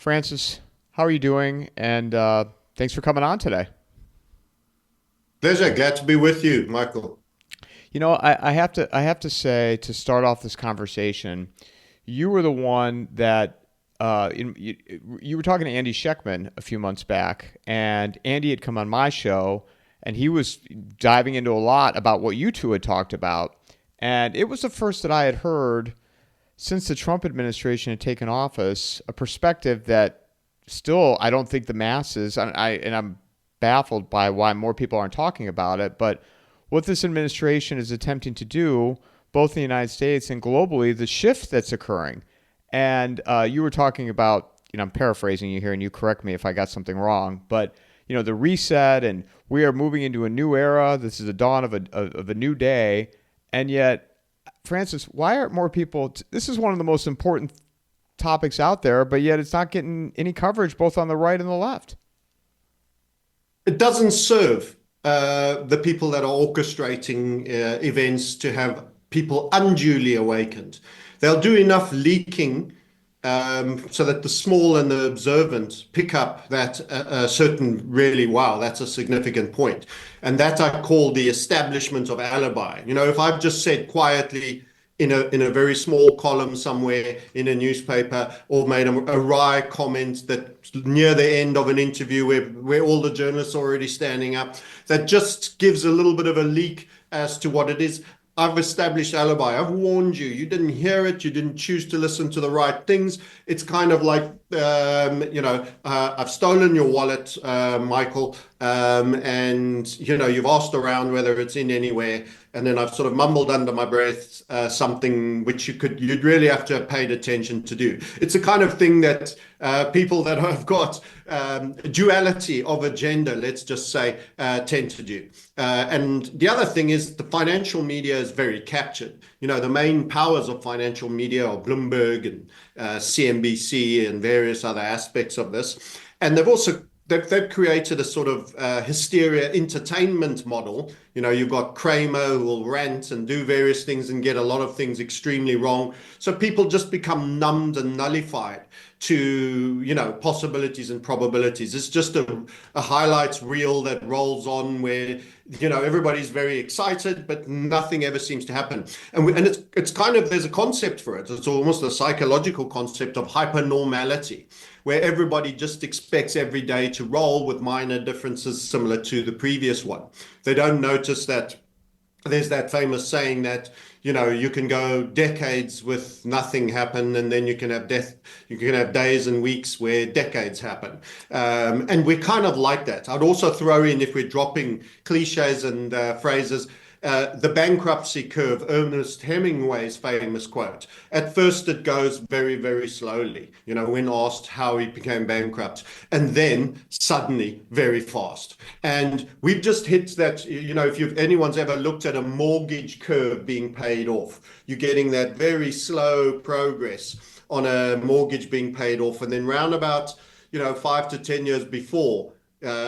Francis, how are you doing? And thanks for coming on today. Pleasure. Glad to be with you, Michael. I have to say to start off this conversation, you were the one that you were talking to Andy Scheckman a few months back, and Andy had come on my show, and he was diving into a lot about what you two had talked about, and it was the first that I had heard since the Trump administration had taken office, a perspective that still I don't think the masses, and I'm baffled by why more people aren't talking about it, but what this administration is attempting to do, both in the United States and globally, the shift that's occurring. And you were talking about, I'm paraphrasing you here, and you correct me if I got something wrong, but the reset, and we are moving into a new era. This is the dawn of a new day, and yet Francis, why aren't more people? This is one of the most important topics out there, but yet it's not getting any coverage both on the right and the left. It doesn't serve the people that are orchestrating events to have people unduly awakened. They'll do enough leaking so that the small and the observant pick up that a certain really, wow, that's a significant point. And that I call the establishment of alibi. If I've just said quietly in a very small column somewhere in a newspaper, or made a wry comment that near the end of an interview where all the journalists are already standing up, that just gives a little bit of a leak as to what it is. I've established alibi. I've warned you. You didn't hear it. You didn't choose to listen to the right things. It's kind of like, I've stolen your wallet, Michael, and you've asked around whether it's in anywhere, and then I've sort of mumbled under my breath something which you'd really have to have paid attention to do. It's a kind of thing that people that have got duality of agenda, let's just say, tend to do. And the other thing is the financial media is very captured. The main powers of financial media are Bloomberg and CNBC and various other aspects of this. And they've created a sort of hysteria entertainment model. You've got Kramer who will rant and do various things and get a lot of things extremely wrong. So people just become numbed and nullified to, possibilities and probabilities. It's just a highlights reel that rolls on where, everybody's very excited, but nothing ever seems to happen. And it's kind of, there's a concept for it. It's almost a psychological concept of hypernormality, where everybody just expects every day to roll with minor differences similar to the previous one. They don't notice that there's that famous saying that, you can go decades with nothing happen, and then you can have days and weeks where decades happen. And we're kind of like that. I'd also throw in, if we're dropping cliches and phrases, the bankruptcy curve, Ernest Hemingway's famous quote. At first, it goes very, very slowly, when asked how he became bankrupt, and then suddenly very fast. And we've just hit that, if anyone's ever looked at a mortgage curve being paid off, you're getting that very slow progress on a mortgage being paid off. And then round about, 5 to 10 years before,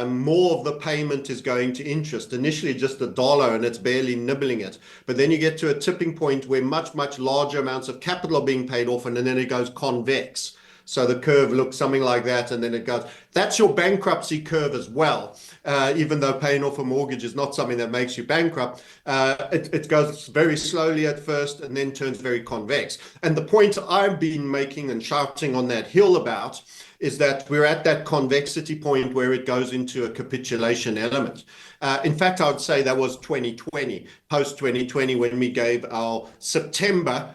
more of the payment is going to interest. Initially just $1 and it's barely nibbling it. But then you get to a tipping point where much, much larger amounts of capital are being paid off, and then it goes convex. So the curve looks something like that, and then it goes. That's your bankruptcy curve as well. Even though paying off a mortgage is not something that makes you bankrupt, it goes very slowly at first and then turns very convex. And the point I've been making and shouting on that hill about is that we're at that convexity point where it goes into a capitulation element. In fact, I would say that was 2020, post 2020, when we gave our September.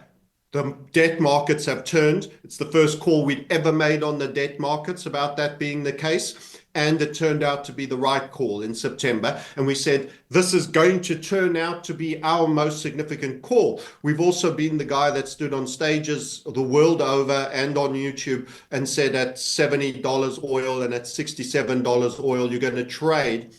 The debt markets have turned. It's the first call we'd ever made on the debt markets about that being the case. And it turned out to be the right call in September. And we said, this is going to turn out to be our most significant call. We've also been the guy that stood on stages the world over and on YouTube and said at $70 oil and at $67 oil, you're going to trade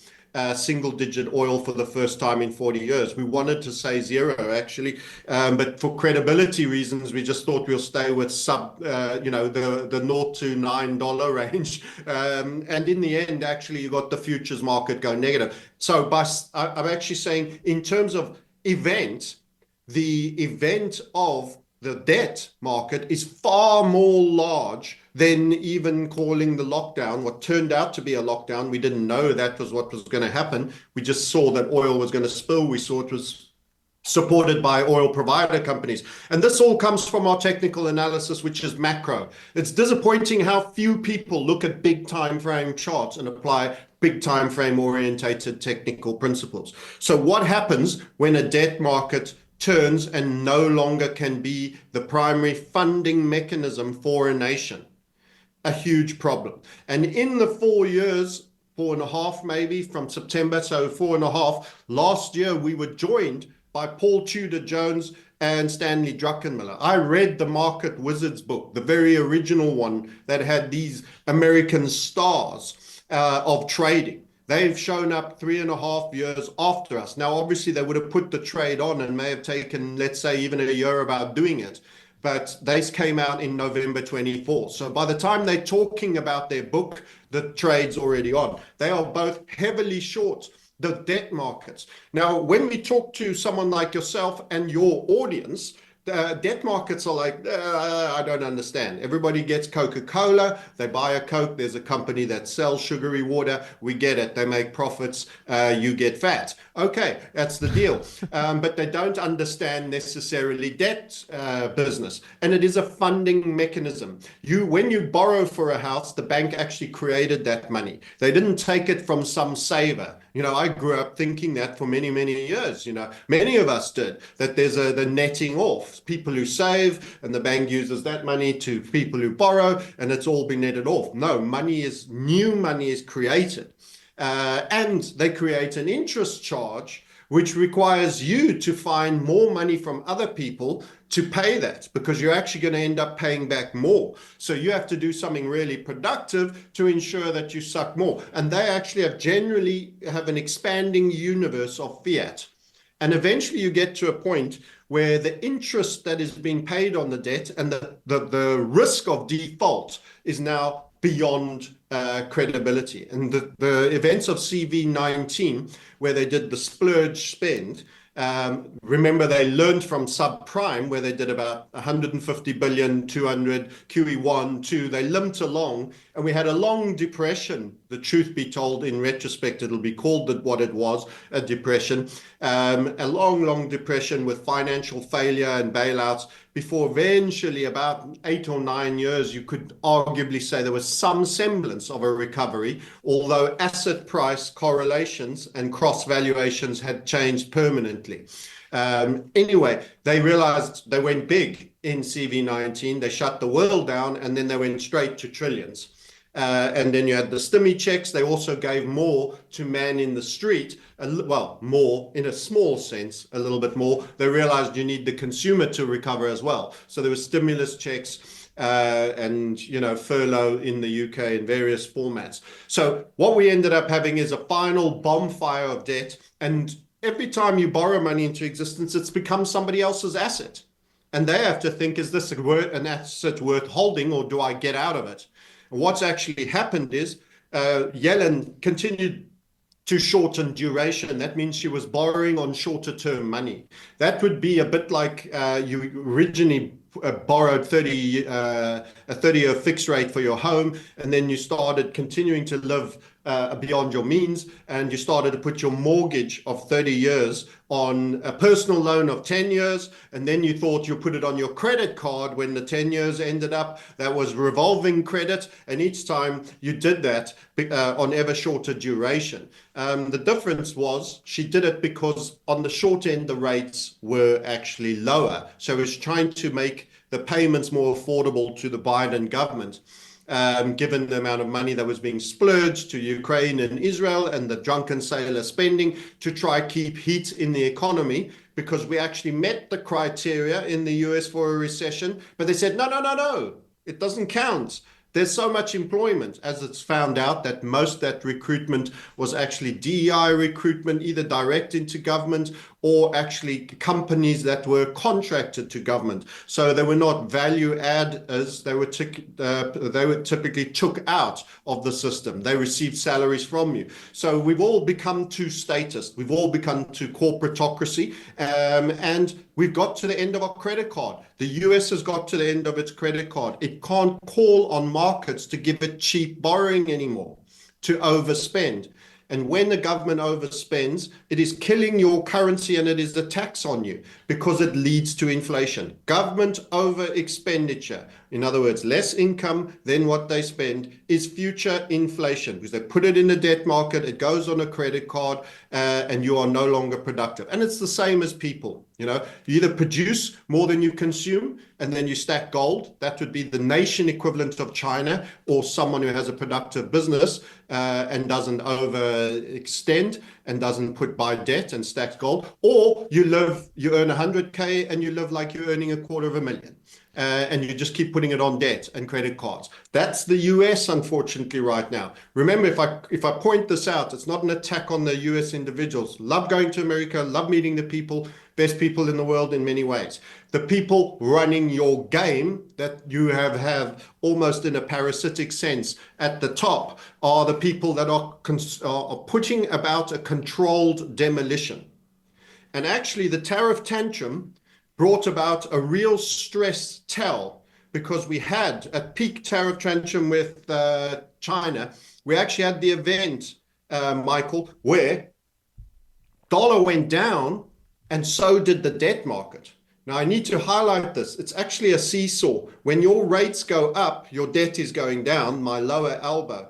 single-digit oil for the first time in 40 years. We wanted to say zero, actually, but for credibility reasons, we just thought we'll stay with the $0 to $9 range. And in the end, actually, you got the futures market go negative. So I'm actually saying, in terms of the event of the debt market is far more large than even calling the lockdown, what turned out to be a lockdown. We didn't know that was what was going to happen. We just saw that oil was going to spill. We saw it was supported by oil provider companies. And this all comes from our technical analysis, which is macro. It's disappointing how few people look at big time frame charts and apply big time frame orientated technical principles. So what happens when a debt market turns and no longer can be the primary funding mechanism for a nation? A huge problem. And in the 4 years, 4.5 maybe, from September, so 4.5, last year we were joined by Paul Tudor Jones and Stanley Druckenmiller. I read the Market Wizards book, the very original one that had these American stars of trading. They've shown up 3.5 years after us. Now, obviously, they would have put the trade on and may have taken, let's say, even a year about doing it. But they came out in November 24. So by the time they're talking about their book, the trade's already on. They are both heavily short the debt markets. Now, when we talk to someone like yourself and your audience, the debt markets are like, I don't understand. Everybody gets Coca-Cola. They buy a Coke. There's a company that sells sugary water. We get it. They make profits. You get fat. Okay, that's the deal. But they don't understand necessarily debt business. And it is a funding mechanism. When you borrow for a house, the bank actually created that money. They didn't take it from some saver. I grew up thinking that for many, many years. Many of us did, that there's the netting off. People who save and the bank uses that money to people who borrow, and it's all been netted off. No, new money is created. And they create an interest charge, which requires you to find more money from other people to pay that, because you're actually going to end up paying back more. So you have to do something really productive to ensure that you suck more. And they actually generally have an expanding universe of fiat. And eventually you get to a point where the interest that is being paid on the debt and the risk of default is now beyond credibility. And the events of CV19, where they did the splurge spend, remember they learned from subprime, where they did about 150 billion, 200, QE1, 2, they limped along, and we had a long depression. The truth be told, in retrospect, it'll be called what it was, a depression, a long depression with financial failure and bailouts, before eventually, about 8 or 9 years, you could arguably say there was some semblance of a recovery, although asset price correlations and cross valuations had changed permanently. Anyway, they realized they went big in CV19. They shut the world down, and then they went straight to trillions. And then you had the stimmy checks. They also gave more to man in the street. Well, more in a small sense, a little bit more. They realized you need the consumer to recover as well. So there were stimulus checks and, furlough in the UK in various formats. So what we ended up having is a final bonfire of debt. And every time you borrow money into existence, it's become somebody else's asset. And they have to think, is this an asset worth holding, or do I get out of it? What's actually happened is Yellen continued to shorten duration. That means she was borrowing on shorter term money. That would be a bit like you originally borrowed a 30-year fixed rate for your home, and then you started continuing to live beyond your means, and you started to put your mortgage of 30 years on a personal loan of 10 years, and then you thought you put it on your credit card when the 10 years ended up. That was revolving credit, and each time you did that on ever shorter duration. The difference was she did it because on the short end the rates were actually lower, so it was trying to make the payments more affordable to the Biden government. Given the amount of money that was being splurged to Ukraine and Israel and the drunken sailor spending to try keep heat in the economy, because we actually met the criteria in the US for a recession. But they said, no, it doesn't count. There's so much employment, as it's found out that most of that recruitment was actually DEI recruitment, either direct into government or actually companies that were contracted to government. So they were not value adders. They were typically took out of the system. They received salaries from you. So we've all become too statist. We've all become too corporatocracy, and we've got to the end of our credit card. The US has got to the end of its credit card. It can't call on markets to give it cheap borrowing anymore, to overspend. And when the government overspends, it is killing your currency and it is a tax on you because it leads to inflation. Government over expenditure, in other words, less income than what they spend, is future inflation because they put it in the debt market, it goes on a credit card, and you are no longer productive. And it's the same as people. You either produce more than you consume and then you stack gold. That would be the nation equivalent of China, or someone who has a productive business and doesn't overextend and doesn't buy debt and stacks gold. Or you earn 100K and you live like you're earning $250,000. And you just keep putting it on debt and credit cards. That's the US, unfortunately, right now. Remember, if I point this out, it's not an attack on the US individuals. Love going to America, love meeting the people, best people in the world in many ways. The people running your game that you have almost in a parasitic sense at the top are the people that are putting about a controlled demolition. And actually, the tariff tantrum brought about a real stress tell, because we had a peak tariff tantrum with China. We actually had the event, Michael, where dollar went down and so did the debt market. Now, I need to highlight this. It's actually a seesaw. When your rates go up, your debt is going down, my lower elbow.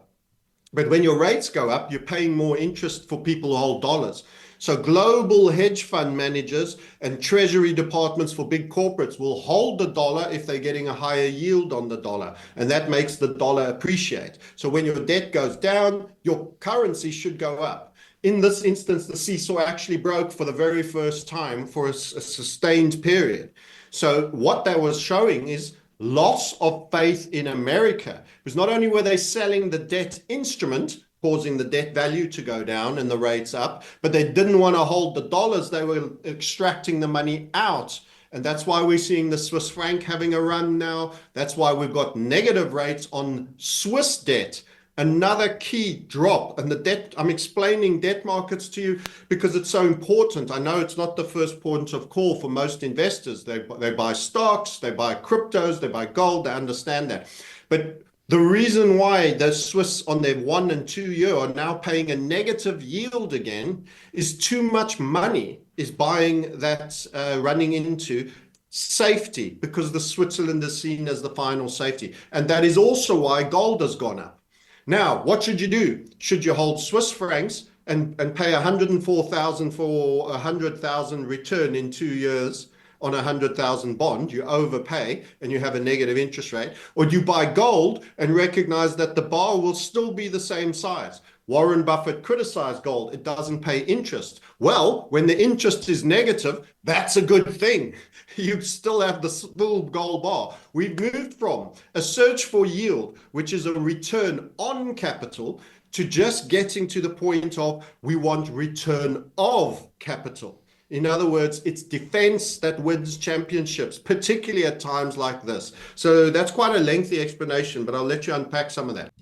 But when your rates go up, you're paying more interest for people who hold dollars. So global hedge fund managers and treasury departments for big corporates will hold the dollar if they're getting a higher yield on the dollar, and that makes the dollar appreciate. So when your debt goes down, your currency should go up. In this instance, the seesaw actually broke for the very first time for a sustained period. So what that was showing is loss of faith in America, because not only were they selling the debt instrument, causing the debt value to go down and the rates up, but they didn't want to hold the dollars. They were extracting the money out. And that's why we're seeing the Swiss franc having a run now. That's why we've got negative rates on Swiss debt. Another key drop. And the debt, I'm explaining debt markets to you because it's so important. I know it's not the first point of call for most investors. They buy stocks, they buy cryptos, they buy gold, they understand that. But the reason why the Swiss on their 1 and 2 year are now paying a negative yield again is too much money is buying that, running into safety, because the Switzerland is seen as the final safety. And that is also why gold has gone up. Now, what should you do? Should you hold Swiss francs and pay 104,000 for 100,000 return in 2 years on 100,000 bond? You overpay and you have a negative interest rate. Or do you buy gold and recognize that the bar will still be the same size? Warren Buffett criticized gold. It doesn't pay interest. Well, when the interest is negative, that's a good thing. You still have the full gold bar. We've moved from a search for yield, which is a return on capital, to just getting to the point of we want return of capital. In other words, it's defense that wins championships, particularly at times like this. So that's quite a lengthy explanation, but I'll let you unpack some of that.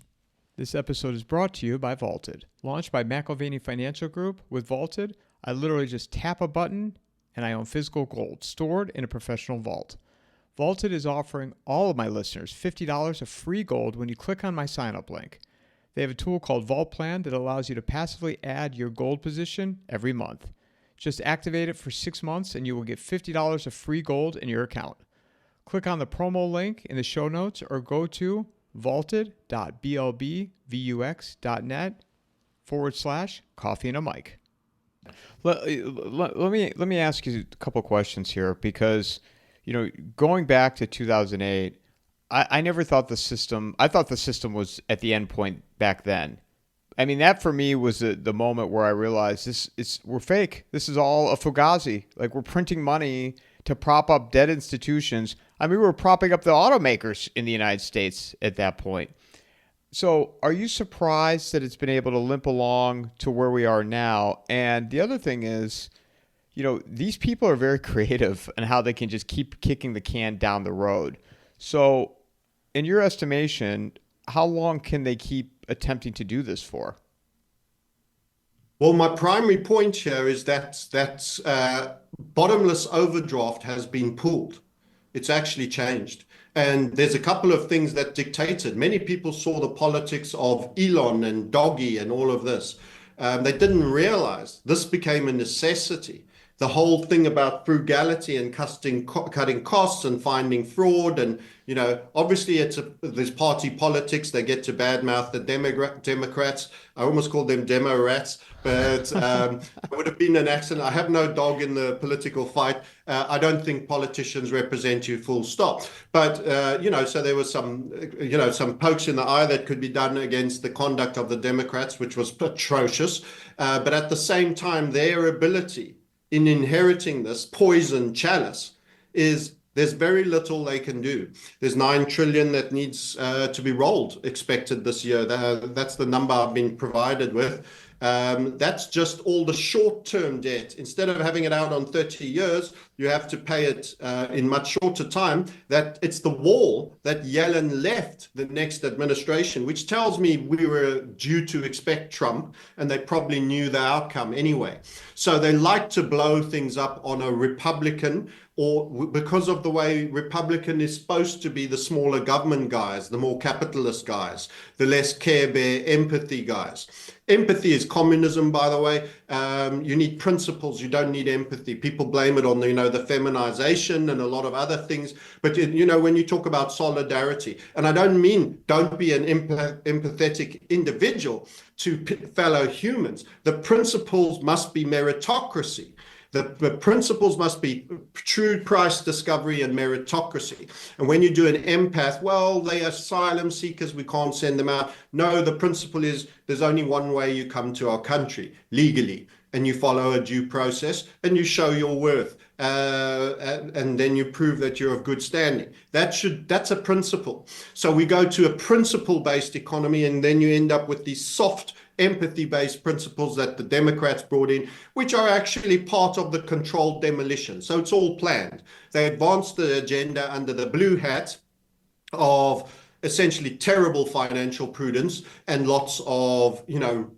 This episode is brought to you by Vaulted. Launched by McIlvaney Financial Group, with Vaulted, I literally just tap a button and I own physical gold stored in a professional vault. Vaulted is offering all of my listeners $50 of free gold when you click on my sign-up link. They have a tool called Vault Plan that allows you to passively add your gold position every month. Just activate it for 6 months and you will get $50 of free gold in your account. Click on the promo link in the show notes or go to vaulted.blbvux.net/coffeeandamike. Let me ask you a couple questions here, because going back to 2008, I never thought the system. I thought the system was at the end point back then. I mean, that for me was the moment where I realized we're fake. This is all a fugazi. Like, we're printing money to prop up dead institutions. I mean, we were propping up the automakers in the United States at that point. So are you surprised that it's been able to limp along to where we are now? And the other thing is, these people are very creative in how they can just keep kicking the can down the road. So, in your estimation, how long can they keep attempting to do this for? Well, my primary point here is that bottomless overdraft has been pulled. It's actually changed. And there's a couple of things that dictated. Many people saw the politics of Elon and Doggy and all of this. They didn't realize this became a necessity. The whole thing about frugality and cutting costs and finding fraud. And, obviously there's party politics. They get to badmouth the Democrats. I almost called them demo rats, but it would have been an accident. I have no dog in the political fight. I don't think politicians represent you, full stop. But, so there was some pokes in the eye that could be done against the conduct of the Democrats, which was atrocious. But at the same time, their ability in inheriting this poison chalice is there's very little they can do. There's 9 trillion that needs to be rolled expected this year. That's the number I've been provided with. That's just all the short-term debt. Instead of having it out on 30 years, you have to pay it in much shorter time. That it's the wall that Yellen left the next administration, which tells me we were due to expect Trump, and they probably knew the outcome anyway. So they like to blow things up on a Republican, or because of the way Republican is supposed to be the smaller government guys, the more capitalist guys, the less care bear empathy guys. Empathy is communism, by the way. You need principles. You don't need empathy. People blame it on the feminization and a lot of other things. But when you talk about solidarity, and I don't mean don't be an empathetic individual to fellow humans. The principles must be meritocracy. The principles must be true price discovery and meritocracy. And when you do an empath, well, they are asylum seekers, we can't send them out. No, the principle is there's only one way you come to our country, legally, and you follow a due process and you show your worth. And then you prove that you're of good standing. That's a principle. So we go to a principle-based economy, and then you end up with these soft empathy-based principles that the Democrats brought in, which are actually part of the controlled demolition. So it's all planned. They advanced the agenda under the blue hat of essentially terrible financial prudence and lots of,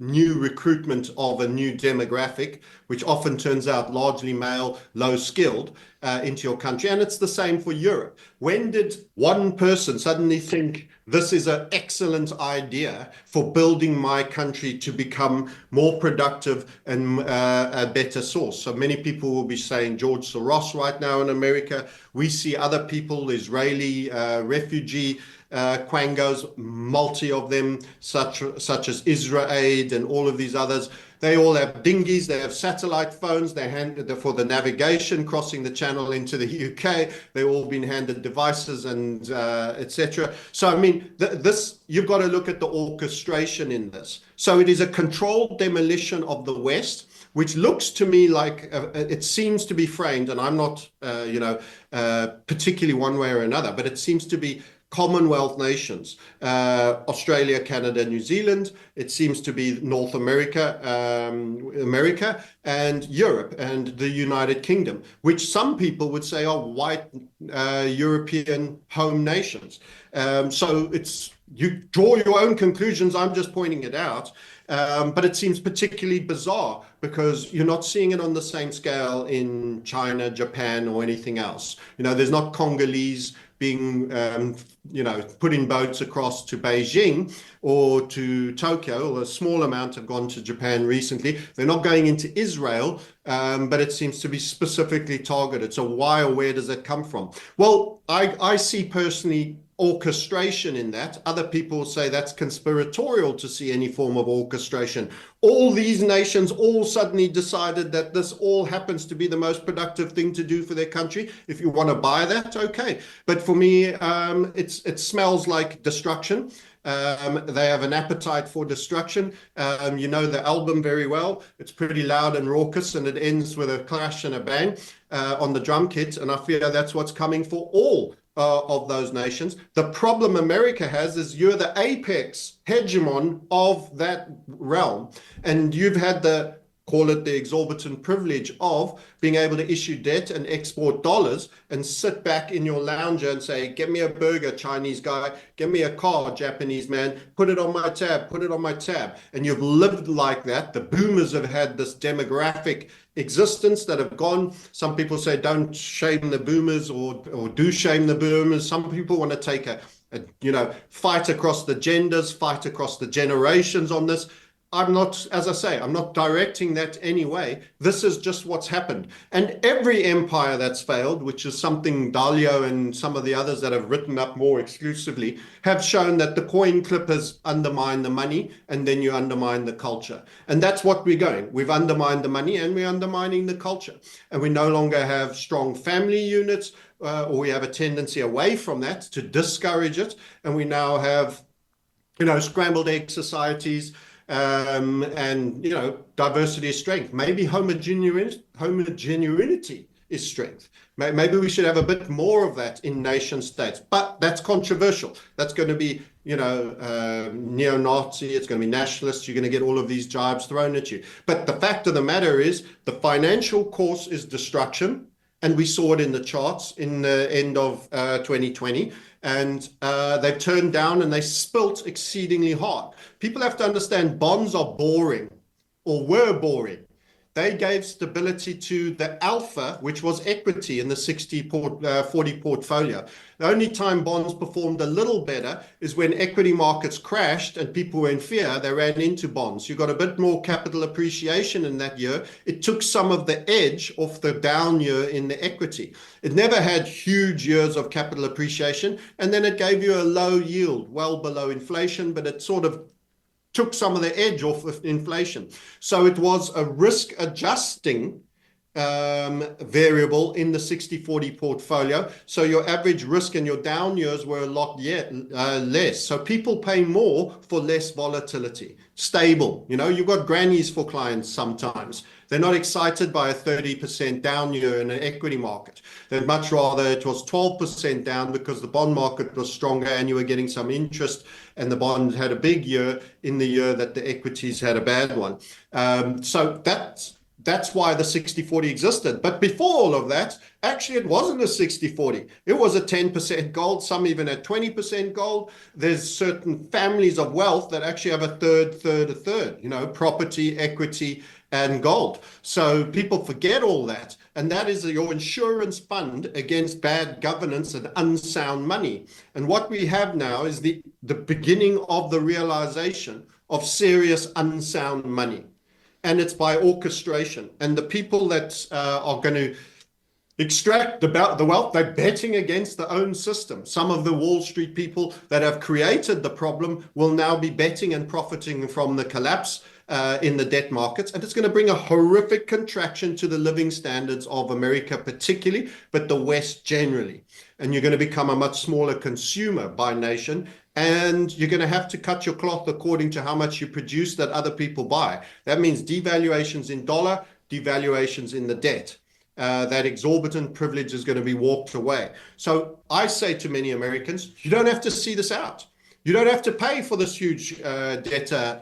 new recruitment of a new demographic, which often turns out largely male, low skilled, into your country. And it's the same for Europe. When did one person suddenly think this is an excellent idea for building my country to become more productive and a better source? So many people will be saying George Soros right now in America. We see other people, Israeli refugee quangos, multi of them, such as Israel Aid and all of these others. They all have dinghies, they have satellite phones, they're handed for the navigation, crossing the channel into the UK. They've all been handed devices and etc. So, I mean, you've got to look at the orchestration in this. So it is a controlled demolition of the West, which looks to me like it seems to be framed, and I'm not, particularly one way or another, but it seems to be Commonwealth nations, Australia, Canada, New Zealand. It seems to be North America, America, and Europe, and the United Kingdom, which some people would say are white European home nations. So you draw your own conclusions. I'm just pointing it out. But it seems particularly bizarre because you're not seeing it on the same scale in China, Japan, or anything else. There's not Congolese being, put in boats across to Beijing or to Tokyo. A small amount have gone to Japan recently. They're not going into Israel, but it seems to be specifically targeted. So why or where does that come from? Well, I see personally orchestration in that. Other people say that's conspiratorial to see any form of orchestration. All these nations all suddenly decided that this all happens to be the most productive thing to do for their country. If you want to buy that, okay. But for me, it smells like destruction. They have an appetite for destruction. You know the album very well. It's pretty loud and raucous, and it ends with a clash and a bang on the drum kit. And I fear that's what's coming for all of those nations. The problem America has is you're the apex hegemon of that realm, and you've had the call it the exorbitant privilege of being able to issue debt and export dollars and sit back in your lounger and say, get me a burger, Chinese guy, get me a car, Japanese man, put it on my tab, put it on my tab. And you've lived like that. The boomers have had this demographic existence that have gone. Some people say don't shame the boomers or do shame the boomers. Some people want to take a fight across the genders, fight across the generations on this. I'm not, as I say, I'm not directing that anyway. This is just what's happened. And every empire that's failed, which is something Dalio and some of the others that have written up more exclusively, have shown that the coin clippers undermine the money and then you undermine the culture. And that's what we're going. We've undermined the money and we're undermining the culture. And we no longer have strong family units, or we have a tendency away from that to discourage it. And we now have, scrambled egg societies, and diversity is strength. Maybe homogeneity is strength. Maybe we should have a bit more of that in nation states, but that's controversial. That's going to be neo-Nazi, it's going to be nationalist. You're going to get all of these jibes thrown at you. But the fact of the matter is the financial course is destruction, and we saw it in the charts in the end of 2020. And they've turned down and they spilt exceedingly hard. People have to understand bonds are boring, or were boring. They gave stability to the alpha, which was equity in the 60-40 portfolio. The only time bonds performed a little better is when equity markets crashed and people were in fear, they ran into bonds. You got a bit more capital appreciation in that year. It took some of the edge off the down year in the equity. It never had huge years of capital appreciation, and then it gave you a low yield, well below inflation, but it sort of took some of the edge off of inflation. So it was a risk adjusting variable in the 60-40 portfolio. So your average risk and your down years were a lot less. So people pay more for less volatility. Stable. You've got grannies for clients sometimes. They're not excited by a 30% down year in an equity market. They'd much rather it was 12% down because the bond market was stronger and you were getting some interest, and the bond had a big year in the year that the equities had a bad one. So that's why the 60-40 existed. But before all of that, actually it wasn't a 60-40. It was a 10% gold. Some even had 20% gold. There's certain families of wealth that actually have a third, property, equity, and gold. So people forget all that. And that is your insurance fund against bad governance and unsound money. And what we have now is the beginning of the realization of serious unsound money. And it's by orchestration. And the people that are going to extract the wealth, they're betting against their own system. Some of the Wall Street people that have created the problem will now be betting and profiting from the collapse in the debt markets. And it's going to bring a horrific contraction to the living standards of America particularly, but the West generally. And you're going to become a much smaller consumer by nation. And you're going to have to cut your cloth according to how much you produce that other people buy. That means devaluations in dollar, devaluations in the debt. That exorbitant privilege is going to be walked away. So I say to many Americans, you don't have to see this out. You don't have to pay for this huge debtor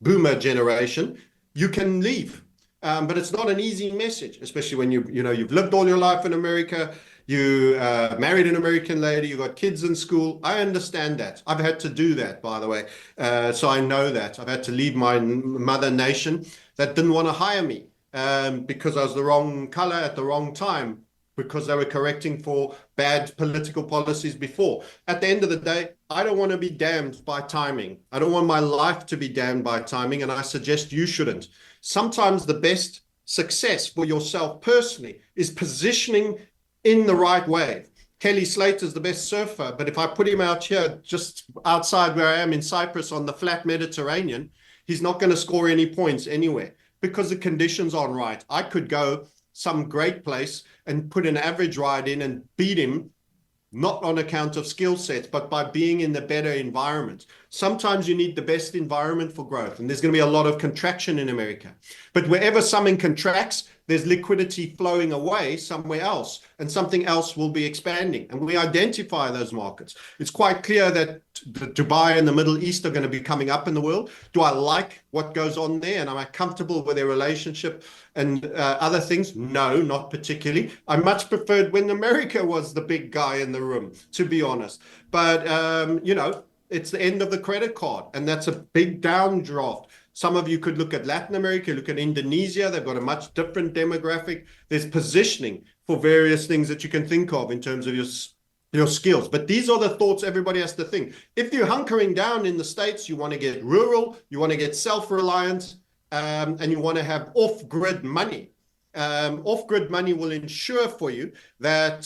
boomer generation. You can leave. But it's not an easy message, especially when you've lived all your life in America. You married an American lady, you got kids in school. I understand that. I've had to do that, by the way. So I know that. I've had to leave my mother nation that didn't want to hire me because I was the wrong color at the wrong time, because they were correcting for bad political policies before. At the end of the day, I don't want to be damned by timing. I don't want my life to be damned by timing, and I suggest you shouldn't. Sometimes the best success for yourself personally is positioning in the right way. Kelly Slater's the best surfer, but if I put him out here just outside where I am in Cyprus on the flat Mediterranean, he's not going to score any points anywhere because the conditions aren't right. I could go some great place and put an average ride in and beat him, not on account of skill sets, but by being in the better environment. Sometimes you need the best environment for growth, and there's going to be a lot of contraction in America. But wherever something contracts, there's liquidity flowing away somewhere else, and something else will be expanding. And we identify those markets. It's quite clear that Dubai and the Middle East are going to be coming up in the world. Do I like what goes on there? And am I comfortable with their relationship and other things? No, not particularly. I much preferred when America was the big guy in the room, to be honest. But, it's the end of the credit card, and that's a big downdraft. Some of you could look at Latin America, look at Indonesia. They've got a much different demographic. There's positioning for various things that you can think of in terms of your skills. But these are the thoughts everybody has to think. If you're hunkering down in the States, you want to get rural, you want to get self-reliant, and you want to have off-grid money. Off-grid money will ensure for you that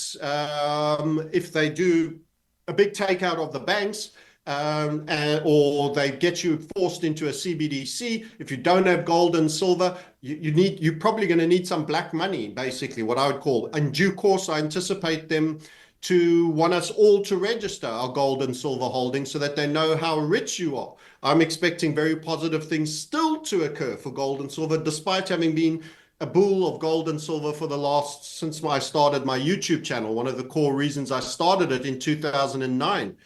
if they do a big takeout of the banks, or they get you forced into a CBDC. If you don't have gold and silver, you're probably going to need some black money, basically, what I would call. In due course, I anticipate them to want us all to register our gold and silver holdings so that they know how rich you are. I'm expecting very positive things still to occur for gold and silver, despite having been a bull of gold and silver since I started my YouTube channel. One of the core reasons I started it in 2009.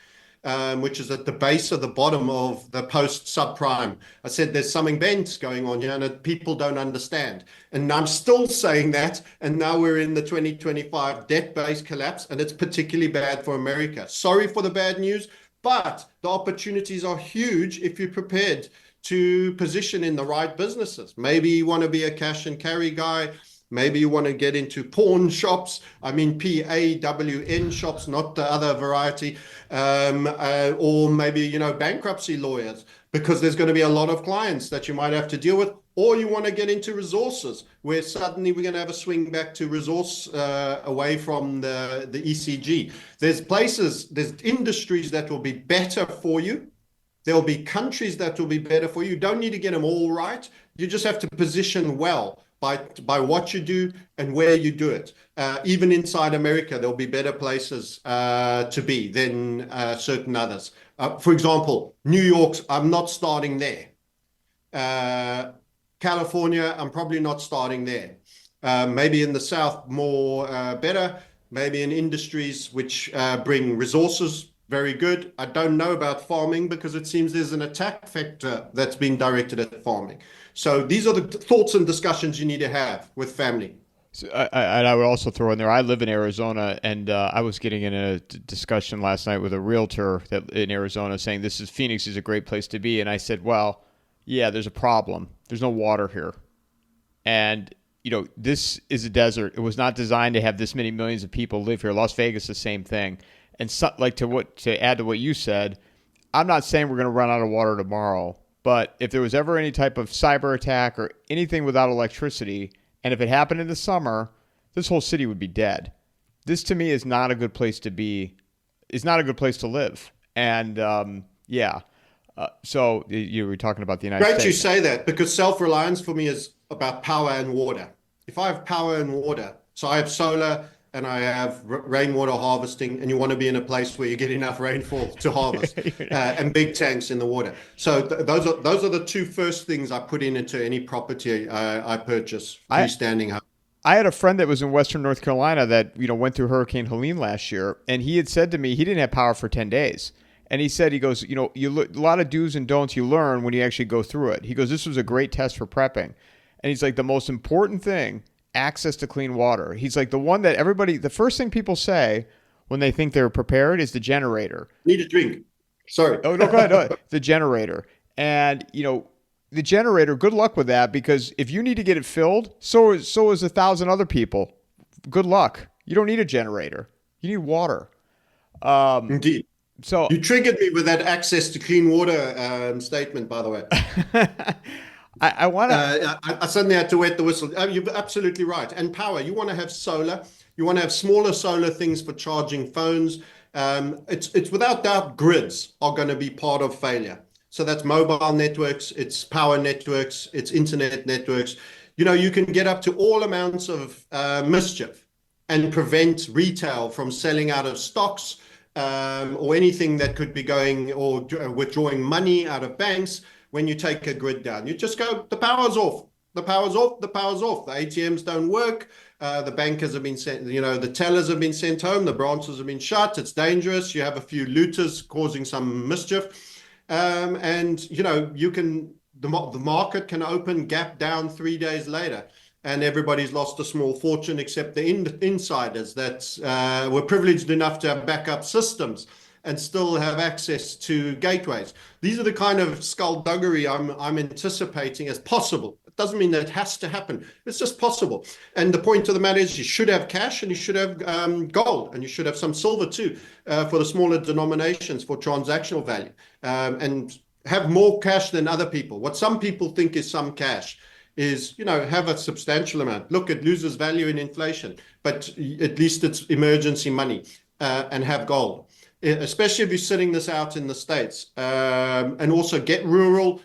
Which is at the base of the bottom of the post-subprime. I said there's something bent going on here and people don't understand. And I'm still saying that, and now we're in the 2025 debt-based collapse, and it's particularly bad for America. Sorry for the bad news, but the opportunities are huge if you're prepared to position in the right businesses. Maybe you want to be a cash and carry guy. Maybe you want to get into pawn shops. I mean, PAWN shops, not the other variety. Or maybe, bankruptcy lawyers, because there's going to be a lot of clients that you might have to deal with. Or you want to get into resources, where suddenly we're going to have a swing back to resource away from the ECG. There's industries that will be better for you. There'll be countries that will be better for you. You don't need to get them all right. You just have to position well by what you do and where you do it. Even inside America, there'll be better places to be than certain others. For example, New York's, I'm not starting there. California, I'm probably not starting there. Maybe in the South, more better. Maybe in industries which bring resources, very good. I don't know about farming because it seems there's an attack vector that's being directed at farming. So these are the thoughts and discussions you need to have with family. So I would also throw in there, I live in Arizona, and I was getting in a discussion last night with a realtor in Arizona saying Phoenix is a great place to be. And I said, well, yeah, there's a problem. There's no water here. And, this is a desert. It was not designed to have this many millions of people live here. Las Vegas, the same thing. And to add to what you said, I'm not saying we're going to run out of water tomorrow, but if there was ever any type of cyber attack or anything without electricity, and if it happened in the summer, this whole city would be dead. This to me is not a good place to be. It's not a good place to live. And so you were talking about the United States. Great you say that, because self-reliance for me is about power and water. If I have power and water, so I have solar and I have rainwater harvesting, and you want to be in a place where you get enough rainfall to harvest, and big tanks in the water. So those are the two first things I put into any property I purchase, freestanding home. I had a friend that was in Western North Carolina that went through Hurricane Helene last year, and he had said to me he didn't have power for 10 days. And he said, a lot of do's and don'ts you learn when you actually go through it. He goes, this was a great test for prepping. And he's like, the most important thing, access to clean water. He's like, the first thing people say when they think they're prepared is the generator. Need a drink. Sorry. Oh, no, go ahead. No, the generator. And, the generator, good luck with that, because if you need to get it filled, so is 1,000 other people. Good luck. You don't need a generator. You need water. Indeed. So you triggered me with that access to clean water statement, by the way. I want to. I suddenly had to wet the whistle. You're absolutely right. And power. You want to have solar. You want to have smaller solar things for charging phones. It's without doubt grids are going to be part of failure. So that's mobile networks. It's power networks. It's internet networks. You can get up to all amounts of mischief and prevent retail from selling out of stocks. or anything that could be going or withdrawing money out of banks when you take a grid down. You just go, the power's off. The power's off. The power's off. The ATMs don't work. The bankers have been sent, the tellers have been sent home. The branches have been shut. It's dangerous. You have a few looters causing some mischief. The market can open gap down 3 days later. And everybody's lost a small fortune except the insiders that were privileged enough to have backup systems and still have access to gateways. These are the kind of skullduggery I'm anticipating as possible. It doesn't mean that it has to happen. It's just possible. And the point of the matter is you should have cash and you should have gold and you should have some silver too for the smaller denominations for transactional value, and have more cash than other people. What some people think is some cash is, have a substantial amount. Look, it loses value in inflation, but at least it's emergency money, and have gold, especially if you're sitting this out in the States. And also get rural,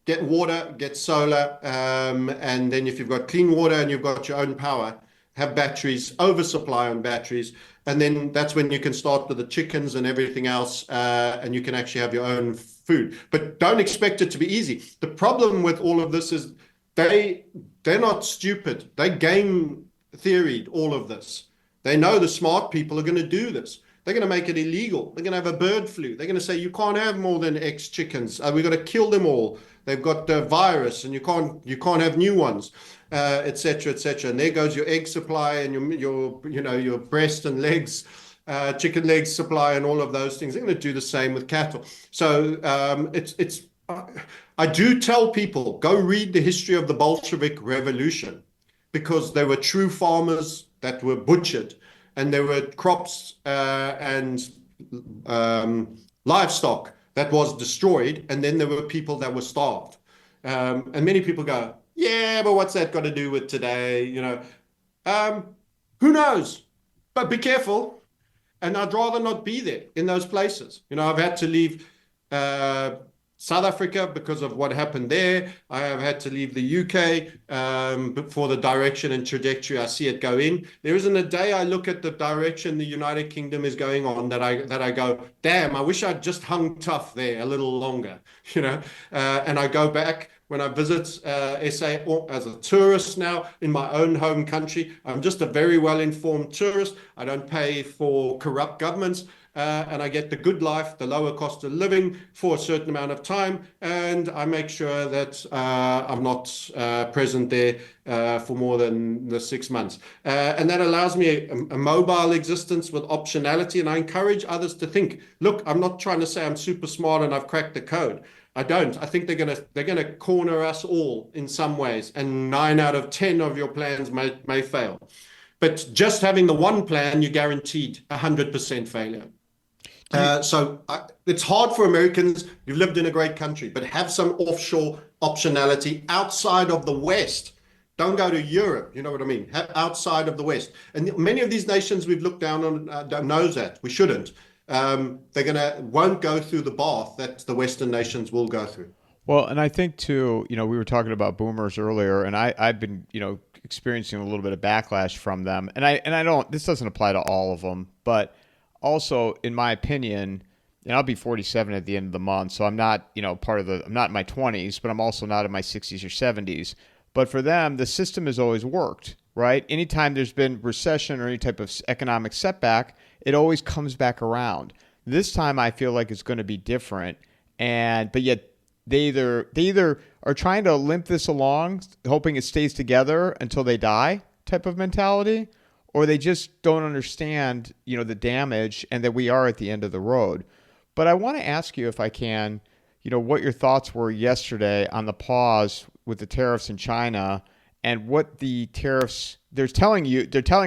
get water, get solar. And then if you've got clean water and you've got your own power, have batteries, oversupply on batteries. And then that's when you can start with the chickens and everything else, and you can actually have your own food. But don't expect it to be easy. The problem with all of this is they're not stupid. They game theoried all of this. They know the smart people are going to do this. They're going to make it illegal. They're going to have a bird flu. They're going to say you can't have more than X chickens. We've got to kill them all. They've got the virus, and you can't have new ones, et cetera, et cetera. And there goes your egg supply and your breast and legs, chicken legs supply, and all of those things. They're going to do the same with cattle. So I do tell people, go read the history of the Bolshevik Revolution, because there were true farmers that were butchered, and there were crops and livestock that was destroyed, and then there were people that were starved. And many people go, yeah, but what's that got to do with today? Who knows? But be careful. And I'd rather not be there in those places. I've had to leave South Africa because of what happened there. I have had to leave the UK for the direction and trajectory I see it go in. There isn't a day I look at the direction the United Kingdom is going on that I go, damn, I wish I'd just hung tough there a little longer, and I go back when I visit SA as a tourist now in my own home country. I'm just a very well-informed tourist. I don't pay for corrupt governments. And I get the good life, the lower cost of living for a certain amount of time, and I make sure that I'm not present there for more than the 6 months. And that allows me a mobile existence with optionality, and I encourage others to think, look, I'm not trying to say I'm super smart and I've cracked the code. I don't. I think they're gonna corner us all in some ways, and 9 out of 10 of your plans may fail. But just having the one plan, you're guaranteed 100% failure. It's hard for Americans. You've lived in a great country, but have some offshore optionality outside of the West. Don't go to Europe. You know what I mean? Outside of the West. And many of these nations we've looked down on knows that. We shouldn't. They won't go through the bath that the Western nations will go through. Well, and I think too, we were talking about boomers earlier, and I've been, experiencing a little bit of backlash from them. This doesn't apply to all of them, but also, in my opinion, and I'll be 47 at the end of the month, so I'm not, I'm not in my 20s, but I'm also not in my 60s or 70s. But for them, the system has always worked, right? Anytime there's been recession or any type of economic setback, it always comes back around. This time, I feel like it's going to be different, but yet they either are trying to limp this along, hoping it stays together until they die, type of mentality, or they just don't understand, the damage and that we are at the end of the road. But I want to ask you, if I can, what your thoughts were yesterday on the pause with the tariffs in China, and what the tariffs, they're telling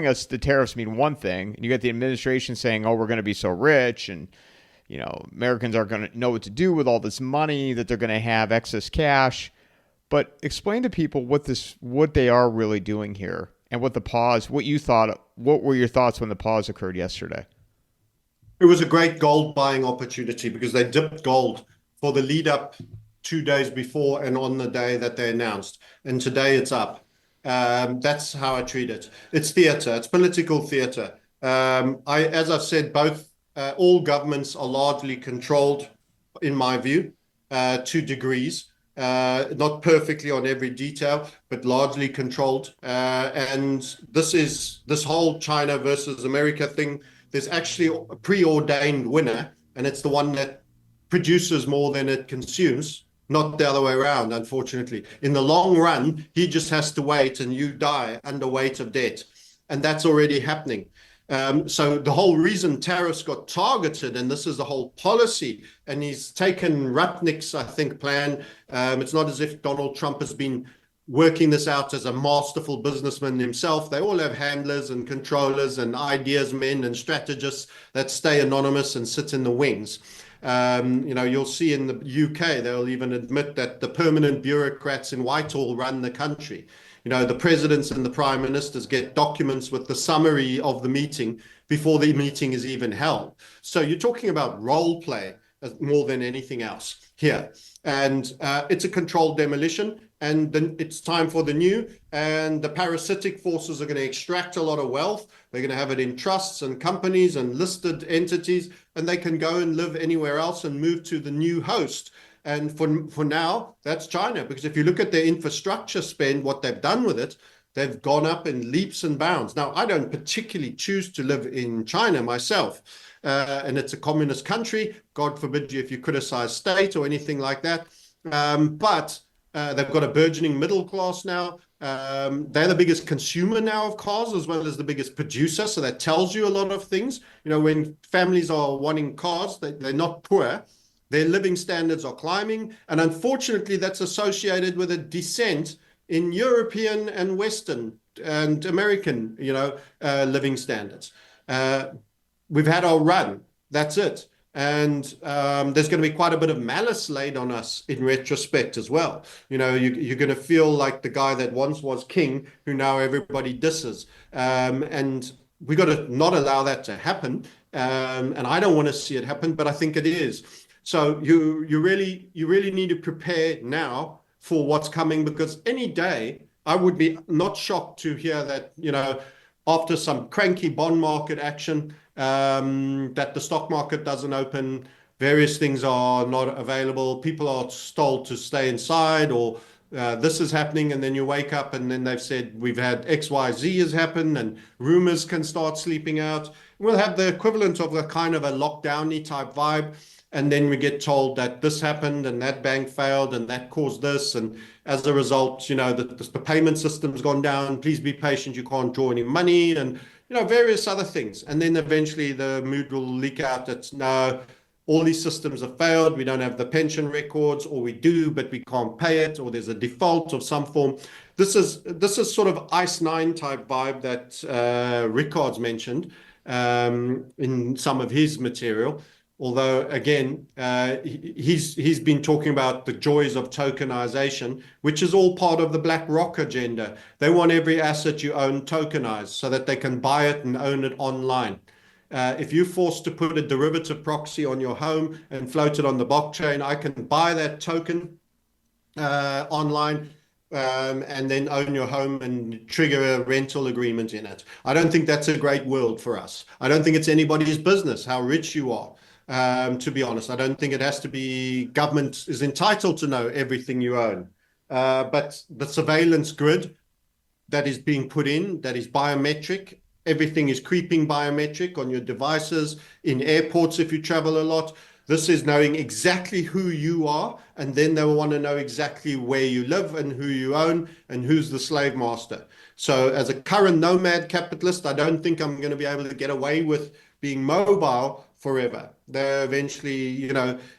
us the tariffs mean one thing, and you got the administration saying, oh, we're going to be so rich, and Americans aren't going to know what to do with all this money, that they're going to have excess cash. But explain to people what they are really doing here. And what were your thoughts when the pause occurred yesterday? It was a great gold buying opportunity because they dipped gold for the lead up 2 days before and on the day that they announced. And today it's up. That's how I treat it. It's theater. It's political theater. As I've said, both all governments are largely controlled, in my view, to degrees. Not perfectly on every detail, but largely controlled. And this whole China versus America thing. There's actually a preordained winner, and it's the one that produces more than it consumes, not the other way around, unfortunately. In the long run, he just has to wait and you die under weight of debt. And that's already happening. So the whole reason tariffs got targeted, and this is the whole policy, and he's taken Rutnick's, I think, plan. It's not as if Donald Trump has been working this out as a masterful businessman himself. They all have handlers and controllers and ideas men and strategists that stay anonymous and sit in the wings. You'll see in the UK, they'll even admit that the permanent bureaucrats in Whitehall run the country. The presidents and the prime ministers get documents with the summary of the meeting before the meeting is even held. So you're talking about role play more than anything else here. And it's a controlled demolition. And then it's time for the new. And the parasitic forces are going to extract a lot of wealth. They're going to have it in trusts and companies and listed entities. And they can go and live anywhere else and move to the new host. And for now, that's China, because if you look at their infrastructure spend, what they've done with it, they've gone up in leaps and bounds. Now, I don't particularly choose to live in China myself, and it's a communist country. God forbid you if you criticize state or anything like that. But they've got a burgeoning middle class now. They're the biggest consumer now of cars, as well as the biggest producer. So that tells you a lot of things. When families are wanting cars, they're not poor. Their living standards are climbing, and unfortunately, that's associated with a descent in European and Western and American, living standards. We've had our run. That's it. And there's going to be quite a bit of malice laid on us in retrospect as well. You're going to feel like the guy that once was king, who now everybody disses. And we got to not allow that to happen. And I don't want to see it happen, but I think it is. So you really need to prepare now for what's coming, because any day I would be not shocked to hear that, after some cranky bond market action, that the stock market doesn't open, various things are not available, people are told to stay inside, or this is happening, and then you wake up and then they've said we've had XYZ has happened, and rumors can start sleeping out. We'll have the equivalent of a kind of a lockdown-y type vibe. And then we get told that this happened and that bank failed and that caused this. And as a result, the payment system's gone down. Please be patient. You can't draw any money and, various other things. And then eventually the mood will leak out that no, all these systems have failed. We don't have the pension records, or we do, but we can't pay it, or there's a default of some form. This is sort of Ice Nine type vibe that Rickard's mentioned in some of his material. Although, again, he's been talking about the joys of tokenization, which is all part of the BlackRock agenda. They want every asset you own tokenized so that they can buy it and own it online. If you're forced to put a derivative proxy on your home and float it on the blockchain, I can buy that token online and then own your home and trigger a rental agreement in it. I don't think that's a great world for us. I don't think it's anybody's business how rich you are. To be honest, I don't think it has to be, government is entitled to know everything you own. But the surveillance grid that is being put in, that is biometric, everything is creeping biometric on your devices, in airports if you travel a lot. This is knowing exactly who you are, and then they will want to know exactly where you live and who you own and who's the slave master. So as a current nomad capitalist, I don't think I'm going to be able to get away with being mobile forever. They're eventually,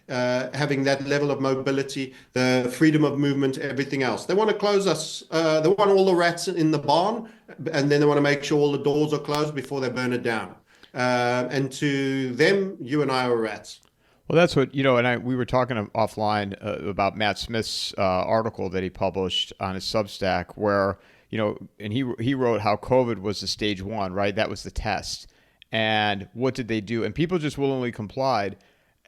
having that level of mobility, the freedom of movement, everything else. They want to close us. They want all the rats in the barn, and then they want to make sure all the doors are closed before they burn it down. And to them, you and I are rats. Well, that's what, we were talking offline about Matt Smith's article that he published on his Substack where, and he wrote how COVID was the stage one, right? That was the test. And what did they do? And people just willingly complied.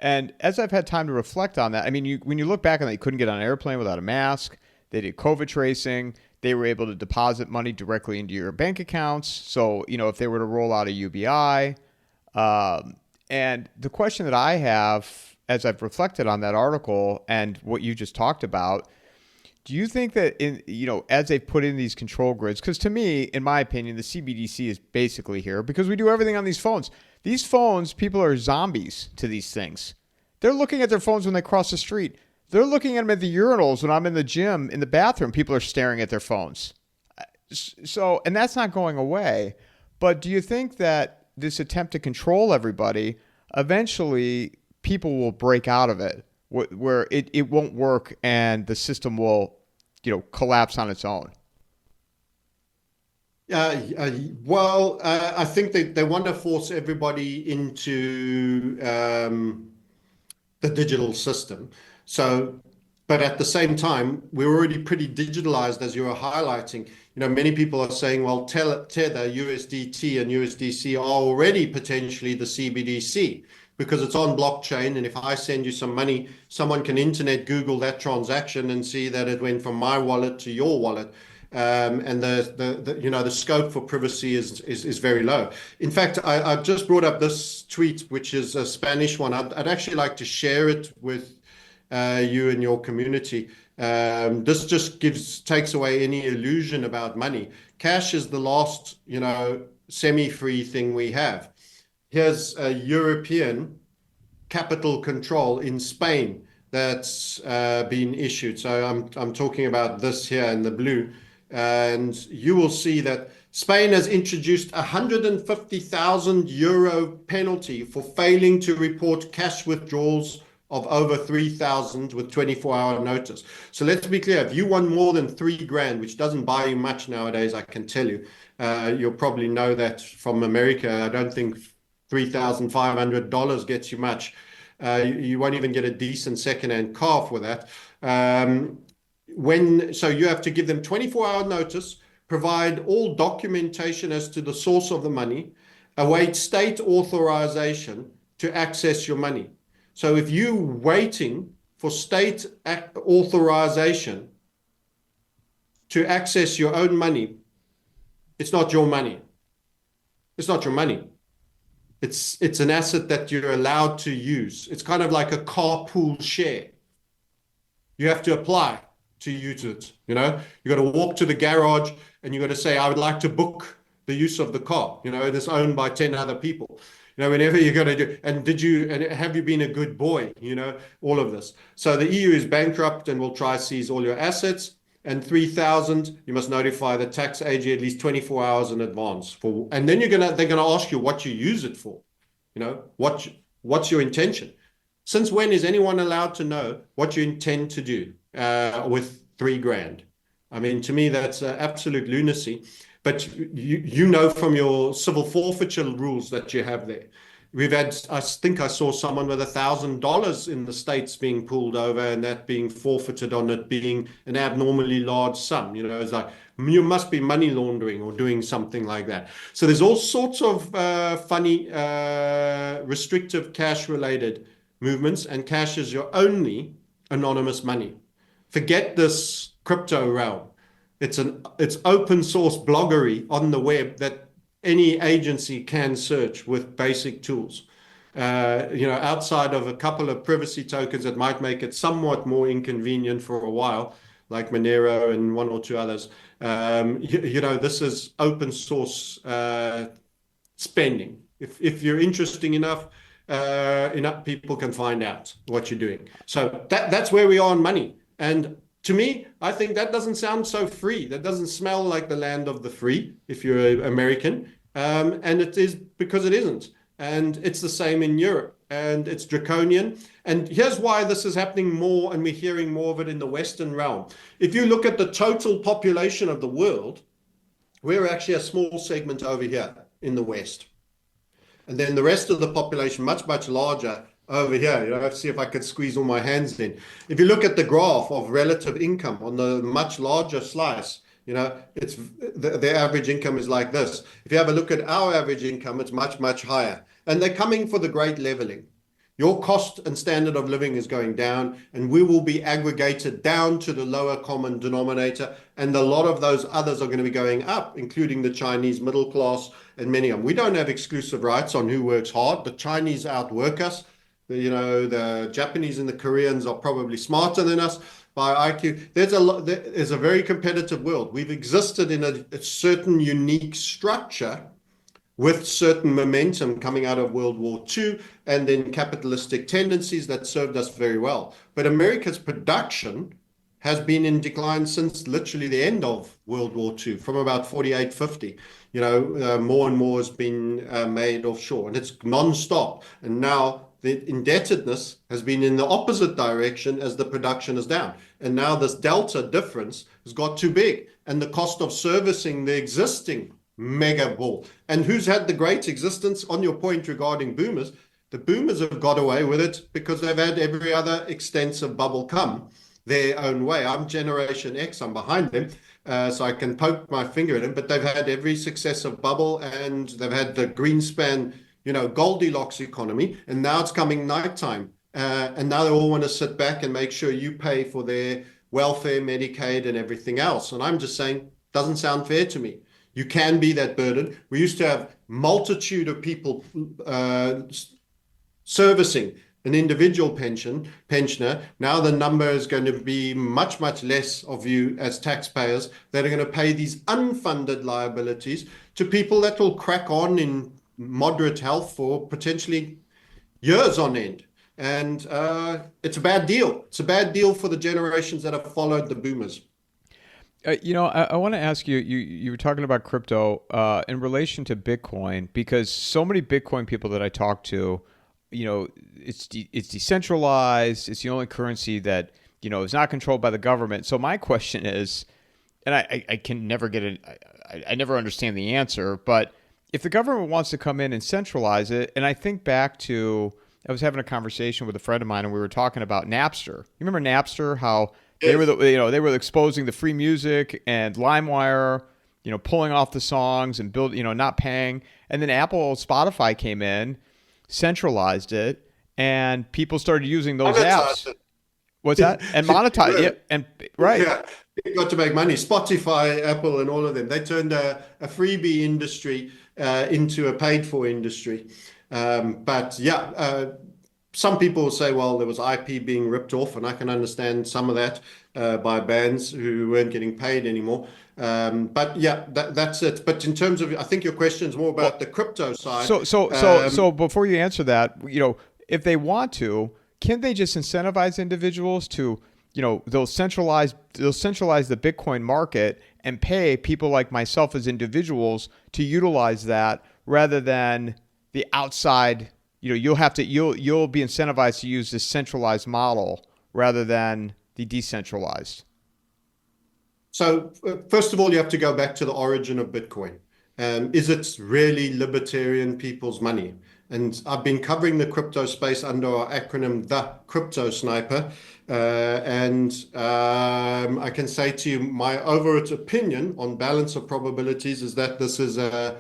And as I've had time to reflect on that, I mean, when you look back on that, you couldn't get on an airplane without a mask. They did COVID tracing. They were able to deposit money directly into your bank accounts. So, if they were to roll out a UBI, And the question that I have, as I've reflected on that article and what you just talked about, do you think that as they've put in these control grids, because to me, in my opinion, the CBDC is basically here because we do everything on these phones. These phones, people are zombies to these things. They're looking at their phones when they cross the street. They're looking at them at the urinals when I'm in the gym, in the bathroom. People are staring at their phones. So, and that's not going away. But do you think that this attempt to control everybody, eventually people will break out of it, where it won't work and the system will, collapse on its own? I think they want to force everybody into the digital system. So, but at the same time, we're already pretty digitalized, as you were highlighting. Many people are saying, well, Tether, USDT, and USDC are already potentially the CBDC because it's on blockchain. And if I send you some money, someone can internet Google that transaction and see that it went from my wallet to your wallet. And the scope for privacy is very low. In fact, I've just brought up this tweet, which is a Spanish one. I'd actually like to share it with you and your community. This just takes away any illusion about money. Cash is the last, semi-free thing we have. Here's a European capital control in Spain that's been issued. So I'm talking about this here in the blue. And you will see that Spain has introduced a €150,000 penalty for failing to report cash withdrawals of over 3,000 with 24-hour notice. So let's be clear, if you want more than $3,000, which doesn't buy you much nowadays, I can tell you, you'll probably know that from America. I don't think $3,500 gets you much. You won't even get a decent second-hand car for that. So you have to give them 24-hour notice, provide all documentation as to the source of the money, await state authorization to access your money. So if you're waiting for state authorization to access your own money, it's not your money. It's not your money. It's an asset that you're allowed to use. It's kind of like a carpool share. You have to apply to use it. You got to walk to the garage and you got to say, I would like to book the use of the car. It is owned by 10 other people. Whenever you're going to do, and have you been a good boy? All of this. So the EU is bankrupt and will try to seize all your assets. And 3,000, you must notify the tax agent at least 24 hours in advance and then they're going to ask you what you use it for. What's your intention? Since when is anyone allowed to know what you intend to do with $3,000? I mean, to me, that's absolute lunacy. But from your civil forfeiture rules that you have there. I think I saw someone with $1,000 in the States being pulled over and that being forfeited on it being an abnormally large sum. It's like you must be money laundering or doing something like that. So there's all sorts of funny restrictive cash related movements, and cash is your only anonymous money. Forget this crypto realm. It's open source bloggery on the web that any agency can search with basic tools. Outside of a couple of privacy tokens that might make it somewhat more inconvenient for a while, like Monero and one or two others. This is open source spending. If you're interesting enough people can find out what you're doing. So that's where we are on money. And to me, I think that doesn't sound so free. That doesn't smell like the land of the free if you're American. And it is because it isn't. And it's the same in Europe. And it's draconian. And here's why this is happening more, and we're hearing more of it in the Western realm. If you look at the total population of the world, we're actually a small segment over here in the West. And then the rest of the population, much, much larger over here. Let's see if I could squeeze all my hands in. If you look at the graph of relative income on the much larger slice, it's the average income is like this. If you have a look at our average income, it's much, much higher. And they're coming for the great leveling. Your cost and standard of living is going down, and we will be aggregated down to the lower common denominator. And a lot of those others are going to be going up, including the Chinese middle class and many of them. We don't have exclusive rights on who works hard. The Chinese outwork us. The Japanese and the Koreans are probably smarter than us by IQ. There's a very competitive world. We've existed in a certain unique structure with certain momentum coming out of World War II and then capitalistic tendencies that served us very well. But America's production has been in decline since literally the end of World War II, from about 48, 50. More and more has been made offshore, and it's non-stop. And now the indebtedness has been in the opposite direction as the production is down. And now this delta difference has got too big, and the cost of servicing the existing mega bull. And who's had the great existence? On your point regarding boomers, the boomers have got away with it because they've had every other extensive bubble come their own way. I'm Generation X, I'm behind them, so I can poke my finger at them, but they've had every successive bubble, and they've had the Greenspan, Goldilocks economy, and now it's coming nighttime. And now they all want to sit back and make sure you pay for their welfare, Medicaid, and everything else. And I'm just saying, doesn't sound fair to me. You can be that burden. We used to have multitude of people servicing an individual pensioner. Now the number is going to be much, much less of you as taxpayers that are going to pay these unfunded liabilities to people that will crack on in moderate health for potentially years on end. And it's a bad deal. It's a bad deal for the generations that have followed the boomers. I want to ask you, you were talking about crypto in relation to Bitcoin, because so many Bitcoin people that I talk to, it's decentralized. It's the only currency that, is not controlled by the government. So my question is, and I can never get it, I never understand the answer, but if the government wants to come in and centralize it, and I think back to, I was having a conversation with a friend of mine, and we were talking about Napster. You remember Napster, how they were exposing the free music, and LimeWire, pulling off the songs and not paying. And then Apple, Spotify came in, centralized it, and people started using those apps. What's that? And monetize it. And right. Yeah, you got to make money. Spotify, Apple, and all of them. They turned a freebie industry into a paid-for industry. Some people will say, well, there was IP being ripped off, and I can understand some of that by bands who weren't getting paid anymore. That's it. But in terms of, I think your question is more about the crypto side. So before you answer that, if they want to, can they just incentivize individuals to, they'll centralize the Bitcoin market and pay people like myself as individuals to utilize that, rather than the outside. You'll be incentivized to use this centralized model rather than the decentralized. So first of all, you have to go back to the origin of Bitcoin. Is it really libertarian people's money? And I've been covering the crypto space under our acronym, the Crypto Sniper. I can say to you, my overall opinion on balance of probabilities is that this is a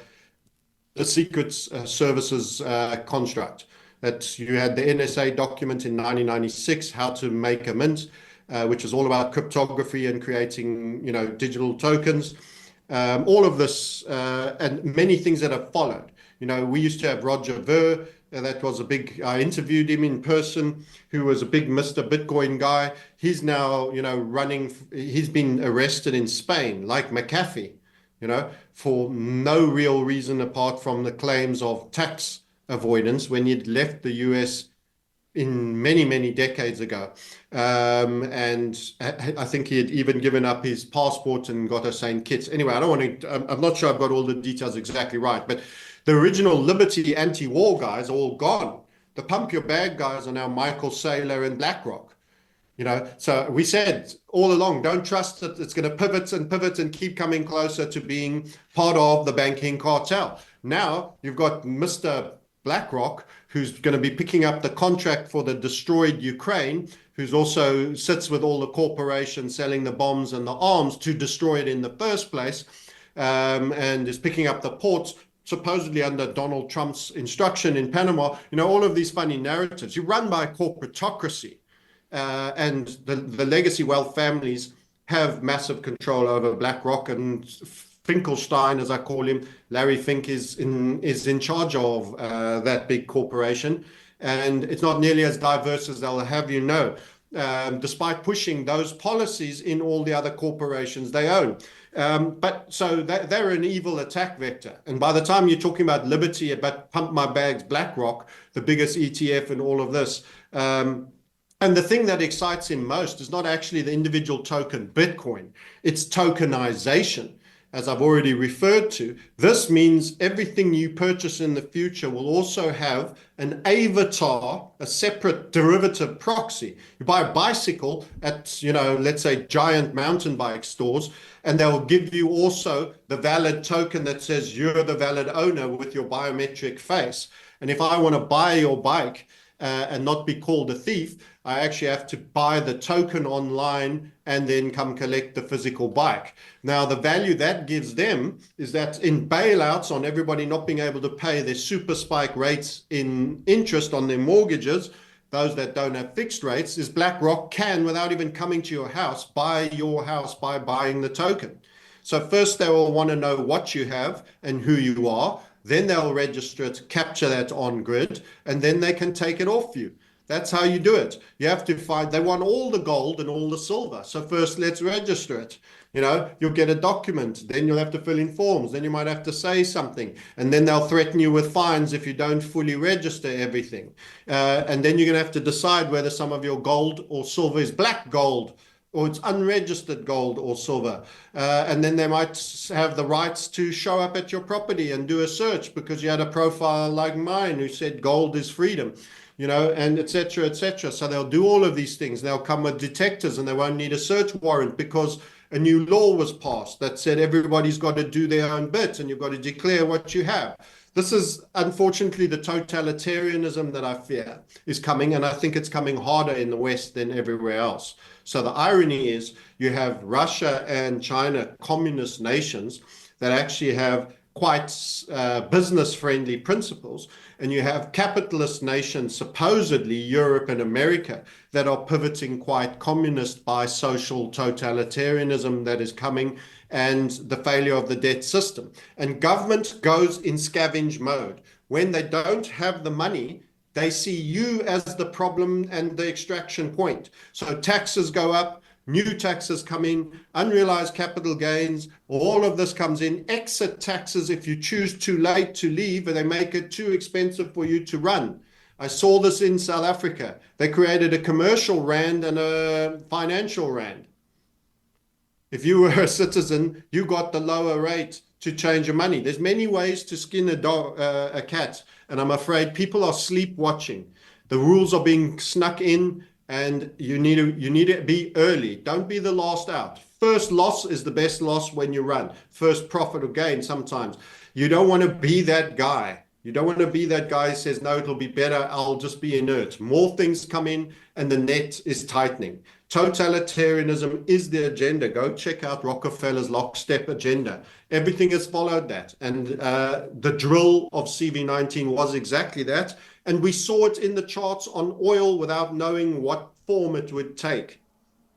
secret services construct. That you had the NSA document in 1996, How to Make a Mint, which is all about cryptography and creating, digital tokens. All of this and many things that have followed. We used to have Roger Ver. That was I interviewed him in person, who was a big Mr. Bitcoin guy. He's now, he's been arrested in Spain, like McAfee, for no real reason apart from the claims of tax avoidance when he'd left the US in many, many decades ago. And I think he had even given up his passport and got a St. Kitts. Anyway, I'm not sure I've got all the details exactly right, but the original Liberty anti-war guys are all gone. The pump your bag guys are now Michael Saylor and BlackRock. So we said all along, don't trust that it's going to pivot and keep coming closer to being part of the banking cartel. Now you've got Mr. BlackRock, who's going to be picking up the contract for the destroyed Ukraine, who's also sits with all the corporations selling the bombs and the arms to destroy it in the first place, and is picking up the ports supposedly under Donald Trump's instruction in Panama, all of these funny narratives. You're run by a corporatocracy, and the legacy wealth families have massive control over BlackRock, and Finkelstein, as I call him, Larry Fink, is in charge of that big corporation. And it's not nearly as diverse as they'll have you know, despite pushing those policies in all the other corporations they own. But so they're an evil attack vector. And by the time you're talking about Liberty, about Pump My Bags, BlackRock, the biggest ETF and all of this, and the thing that excites him most is not actually the individual token Bitcoin, it's tokenization. As I've already referred to, this means everything you purchase in the future will also have an avatar, a separate derivative proxy. You buy a bicycle at, let's say giant mountain bike stores, and they'll give you also the valid token that says you're the valid owner with your biometric face. And if I want to buy your bike and not be called a thief, I actually have to buy the token online and then come collect the physical bike. Now, the value that gives them is that in bailouts on everybody not being able to pay their super spike rates in interest on their mortgages, those that don't have fixed rates, is BlackRock can, without even coming to your house, buy your house by buying the token. So first they will want to know what you have and who you are. Then they'll register it, capture that on grid, and then they can take it off you. That's how you do it. You have to find, they want all the gold and all the silver. So first let's register it. You'll get a document, then you'll have to fill in forms, then you might have to say something, and then they'll threaten you with fines if you don't fully register everything. And then you're going to have to decide whether some of your gold or silver is black gold, or it's unregistered gold or silver. And then they might have the rights to show up at your property and do a search because you had a profile like mine who said gold is freedom, and et cetera, et cetera. So they'll do all of these things. They'll come with detectors and they won't need a search warrant because a new law was passed that said everybody's got to do their own bit and you've got to declare what you have. This is unfortunately the totalitarianism that I fear is coming, and I think it's coming harder in the West than everywhere else. So the irony is you have Russia and China, communist nations that actually have quite business-friendly principles, and you have capitalist nations, supposedly Europe and America, that are pivoting quite communist by social totalitarianism that is coming, and the failure of the debt system. And government goes in scavenge mode. When they don't have the money, they see you as the problem and the extraction point. So taxes go up, new taxes come in, unrealized capital gains, all of this comes in, exit taxes if you choose too late to leave and they make it too expensive for you to run. I saw this in South Africa. They created a commercial rand and a financial rand. If you were a citizen, you got the lower rate to change your money. There's many ways to skin a cat, and I'm afraid people are sleepwatching. The rules are being snuck in, and you need to be early. Don't be the last out. First loss is the best loss when you run. First profit or gain sometimes. You don't want to be that guy. You don't want to be that guy who says, no, it'll be better, I'll just be inert. More things come in and the net is tightening. Totalitarianism is the agenda. Go check out Rockefeller's lockstep agenda. Everything has followed that. And the drill of CV19 was exactly that. And we saw it in the charts on oil without knowing what form it would take,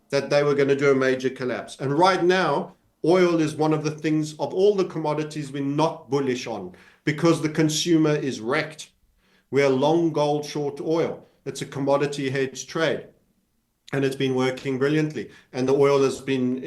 that they were going to do a major collapse. And right now, oil is one of the things of all the commodities we're not bullish on because the consumer is wrecked. We're long gold, short oil. It's a commodity hedge trade. And it's been working brilliantly. And the oil has been,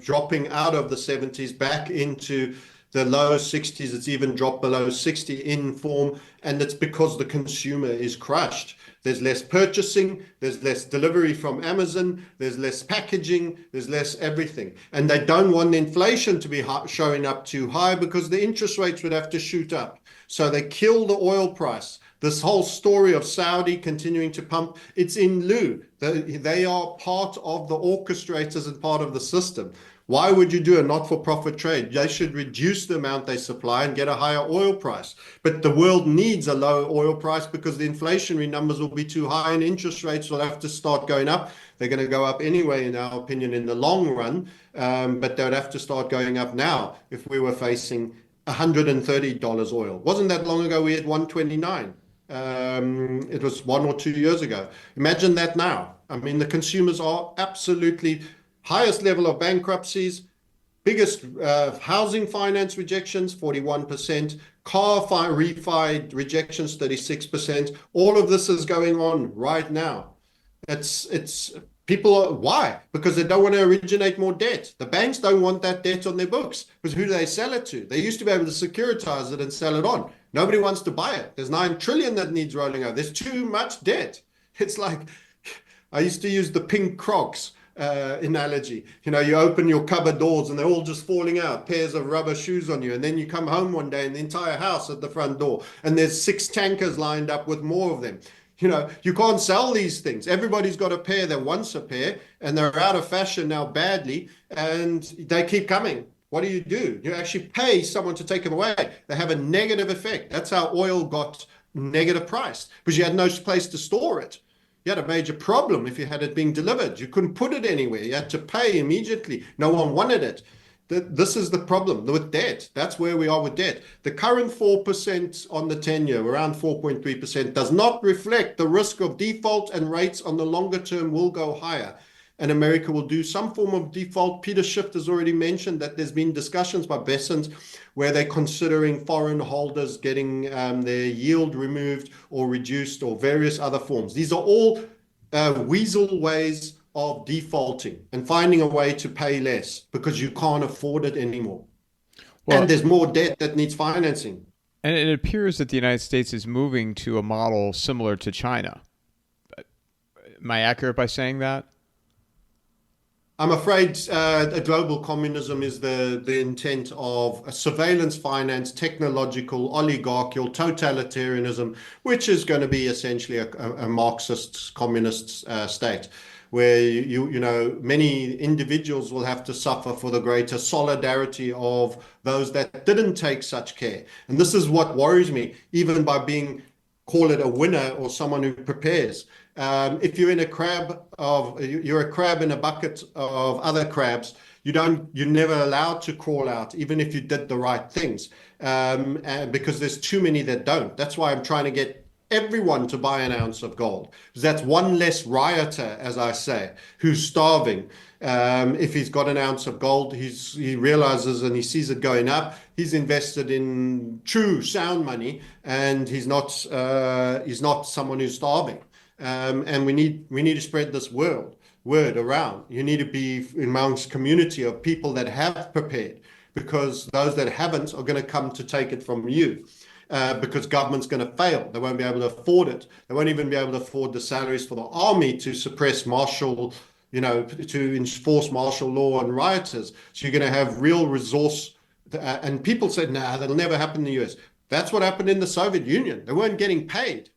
dropping out of the 70s back into the low 60s. It's even dropped below 60 in form. And it's because the consumer is crushed. There's less purchasing, there's less delivery from Amazon, there's less packaging, there's less everything. And they don't want the inflation to be showing up too high because the interest rates would have to shoot up. So they kill the oil price. This whole story of Saudi continuing to pump, it's in lieu. They are part of the orchestrators and part of the system. Why would you do a not-for-profit trade? They should reduce the amount they supply and get a higher oil price. But the world needs a low oil price because the inflationary numbers will be too high and interest rates will have to start going up. They're going to go up anyway, in our opinion, in the long run, but they would have to start going up now if we were facing $130 oil. Wasn't that long ago we had 129. It was 1 or 2 years ago. Imagine that now. I mean, the consumers are absolutely highest level of bankruptcies, biggest housing finance rejections, 41%, car refi rejections, 36%. All of this is going on right now. It's people are, why? Because they don't want to originate more debt. The banks don't want that debt on their books because who do they sell it to? They used to be able to securitize it and sell it on. Nobody wants to buy it. There's 9 trillion that needs rolling over. There's too much debt. It's like, I used to use the pink Crocs analogy. You know, you open your cupboard doors and they're all just falling out, pairs of rubber shoes on you. And then you come home one day and the entire house at the front door, and there's 6 tankers lined up with more of them. You know, you can't sell these things. Everybody's got a pair that wants a pair, and they're out of fashion now badly, and they keep coming. What do? You actually pay someone to take them away. They have a negative effect. That's how oil got negative priced, because you had no place to store it. You had a major problem if you had it being delivered. You couldn't put it anywhere. You had to pay immediately. No one wanted it. This is the problem with debt. That's where we are with debt. The current 4% on the 10-year, around 4.3%, does not reflect the risk of default, and rates on the longer term will go higher. And America will do some form of default. Peter Schiff has already mentioned that there's been discussions by Bessent where they're considering foreign holders getting their yield removed or reduced, or various other forms. These are all weasel ways of defaulting and finding a way to pay less because you can't afford it anymore. Well, and there's more debt that needs financing. And it appears that the United States is moving to a model similar to China. Am I accurate by saying that? I'm afraid a global communism is the intent of a surveillance finance, technological, oligarchical, totalitarianism, which is going to be essentially a Marxist communist state, where you know, many individuals will have to suffer for the greater solidarity of those that didn't take such care. And this is what worries me, even by call it a winner or someone who prepares. If you're in you're a crab in a bucket of other crabs, you're never allowed to crawl out, even if you did the right things, because there's too many that don't. That's why I'm trying to get everyone to buy an ounce of gold, because that's one less rioter, as I say, who's starving. If he's got an ounce of gold, he realizes and he sees it going up. He's invested in true sound money, and he's not someone who's starving. And we need to spread this word around. You need to be amongst community of people that have prepared, because those that haven't are going to come to take it from you. Because government's going to fail. They won't be able to afford it. They won't even be able to afford the salaries for the army to suppress to enforce martial law on rioters. So you're going to have real resource. And people said, nah, that'll never happen in the US. That's what happened in the Soviet Union. They weren't getting paid.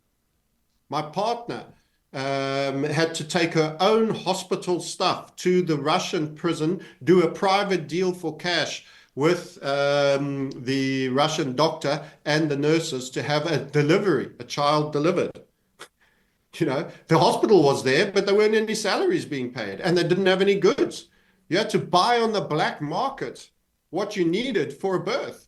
My partner had to take her own hospital stuff to the Russian prison, do a private deal for cash with the Russian doctor and the nurses to have a child delivered. You know, the hospital was there, but there weren't any salaries being paid, and they didn't have any goods. You had to buy on the black market what you needed for a birth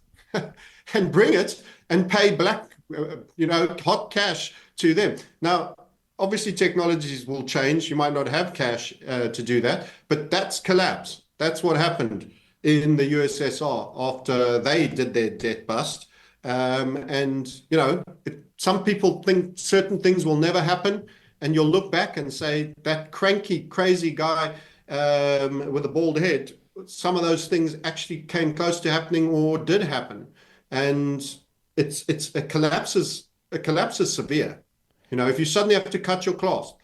and bring it and pay hot cash to them. Now, obviously technologies will change. You might not have cash to do that, but that's collapse. That's what happened in the USSR after they did their debt bust. And, you know, some people think certain things will never happen, and you'll look back and say, that cranky, crazy guy with a bald head, some of those things actually came close to happening or did happen. And a collapse is severe. You know, if you suddenly have to cut your cloth,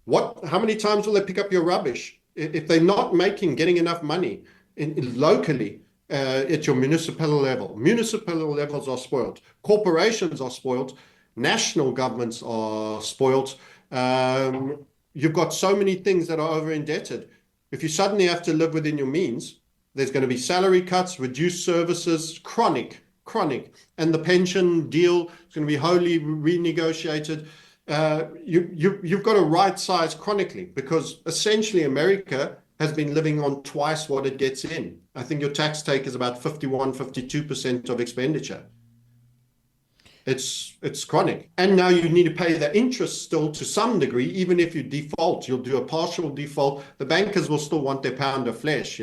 how many times will they pick up your rubbish? If they're not getting enough money locally at your municipal level. Municipal levels are spoiled. Corporations are spoiled. National governments are spoiled. You've got so many things that are over indebted. If you suddenly have to live within your means, there's going to be salary cuts, reduced services, chronic. And the pension deal is going to be wholly renegotiated. You've got to right size chronically, because essentially America has been living on twice what it gets in. I think your tax take is about 51, 52% of expenditure. It's chronic. And now you need to pay the interest still to some degree. Even if you default, you'll do a partial default. The bankers will still want their pound of flesh,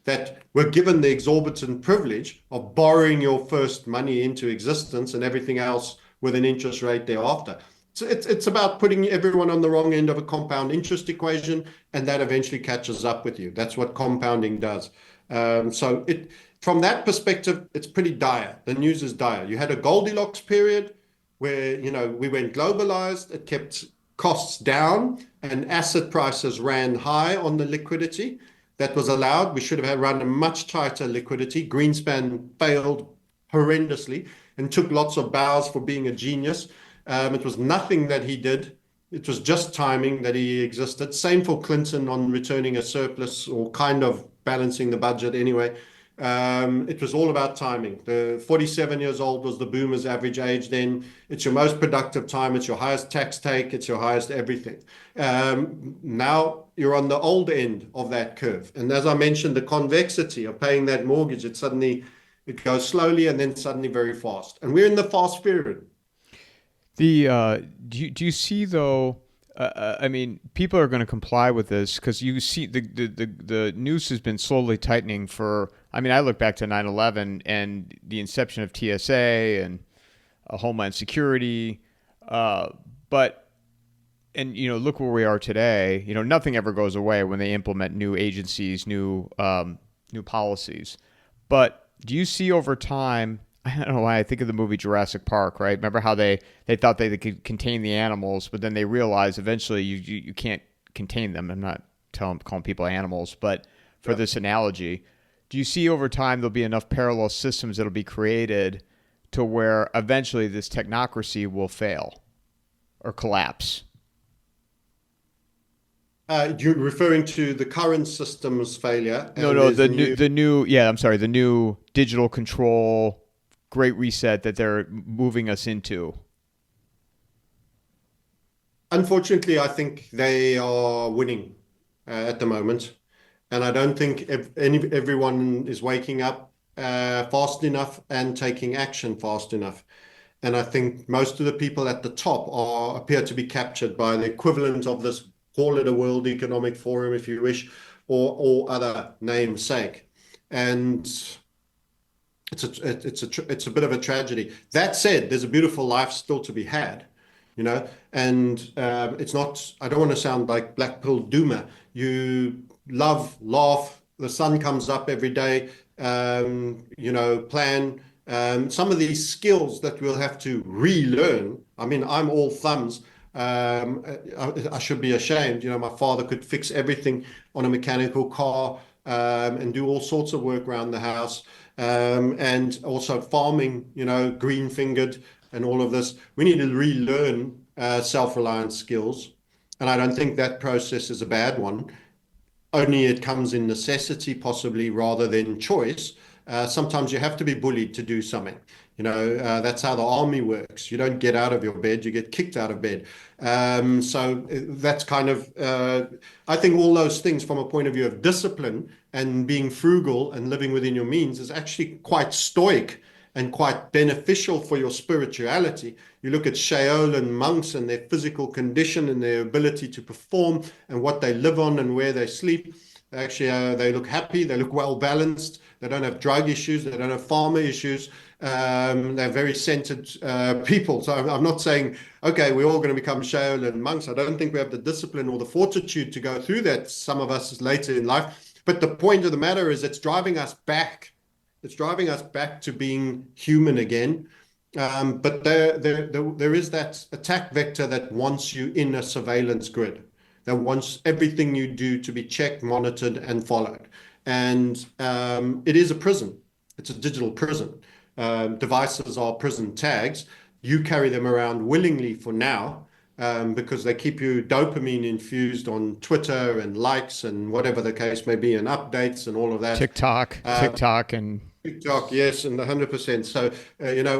that we're given the exorbitant privilege of borrowing your first money into existence and everything else with an interest rate thereafter. So it's about putting everyone on the wrong end of a compound interest equation, and that eventually catches up with you. That's what compounding does. From that perspective, it's pretty dire. The news is dire. You had a Goldilocks period where, we went globalized. It kept costs down and asset prices ran high on the liquidity that was allowed. We should have run a much tighter liquidity. Greenspan failed horrendously and took lots of bows for being a genius. It was nothing that he did. It was just timing that he existed. Same for Clinton on returning a surplus or kind of balancing the budget anyway. It was all about timing. The 47 years old was the boomer's average age then. It's your most productive time. It's your highest tax take. It's your highest everything. Now you're on the old end of that curve. And as I mentioned, the convexity of paying that mortgage, it goes slowly and then suddenly very fast. And we're in the fast period. Do you see though? I mean, people are going to comply with this because you see the noose has been slowly tightening for. I mean, I look back to 9/11 and the inception of TSA and Homeland Security, look where we are today. Nothing ever goes away when they implement new agencies, new policies. But do you see over time? I don't know why I think of the movie Jurassic Park, right? Remember how they thought they could contain the animals, but then they realized eventually you can't contain them. I'm not calling people animals, but for this analogy, do you see over time there'll be enough parallel systems that'll be created to where eventually this technocracy will fail or collapse? You're referring to the current system's failure? No, the new digital control great reset that they're moving us into. Unfortunately, I think they are winning at the moment. And I don't think everyone is waking up fast enough and taking action fast enough. And I think most of the people at the top appear to be captured by the equivalent of this, call it a World Economic Forum if you wish, or other namesake. And it's a bit of a tragedy. That said, there's a beautiful life still to be had, and it's not, I don't want to sound like black pill doomer. You love, laugh, the sun comes up every day, plan. Some of these skills that we'll have to relearn. I mean, I'm all thumbs. I should be ashamed. My father could fix everything on a mechanical car and do all sorts of work around the house. And also farming, green fingered and all of this. We need to relearn self-reliance skills. And I don't think that process is a bad one. Only it comes in necessity, possibly, rather than choice. Sometimes you have to be bullied to do something. That's how the army works. You don't get out of your bed, you get kicked out of bed. So that's kind of, I think all those things from a point of view of discipline and being frugal and living within your means is actually quite stoic and quite beneficial for your spirituality. You look at Shaolin monks and their physical condition and their ability to perform and what they live on and where they sleep. Actually, they look happy, they look well balanced, they don't have drug issues, they don't have pharma issues. They're very centered people. So I'm not saying, okay, we're all going to become Shaolin monks. I don't think we have the discipline or the fortitude to go through that, some of us later in life. But the point of the matter is it's driving us back. It's driving us back to being human again. But there is that attack vector that wants you in a surveillance grid, that wants everything you do to be checked, monitored, and followed. And it is a prison. It's a digital prison. Devices are prison tags. You carry them around willingly for now because they keep you dopamine infused on Twitter and likes and whatever the case may be and updates and all of that. TikTok and TikTok, yes, and 100%. So,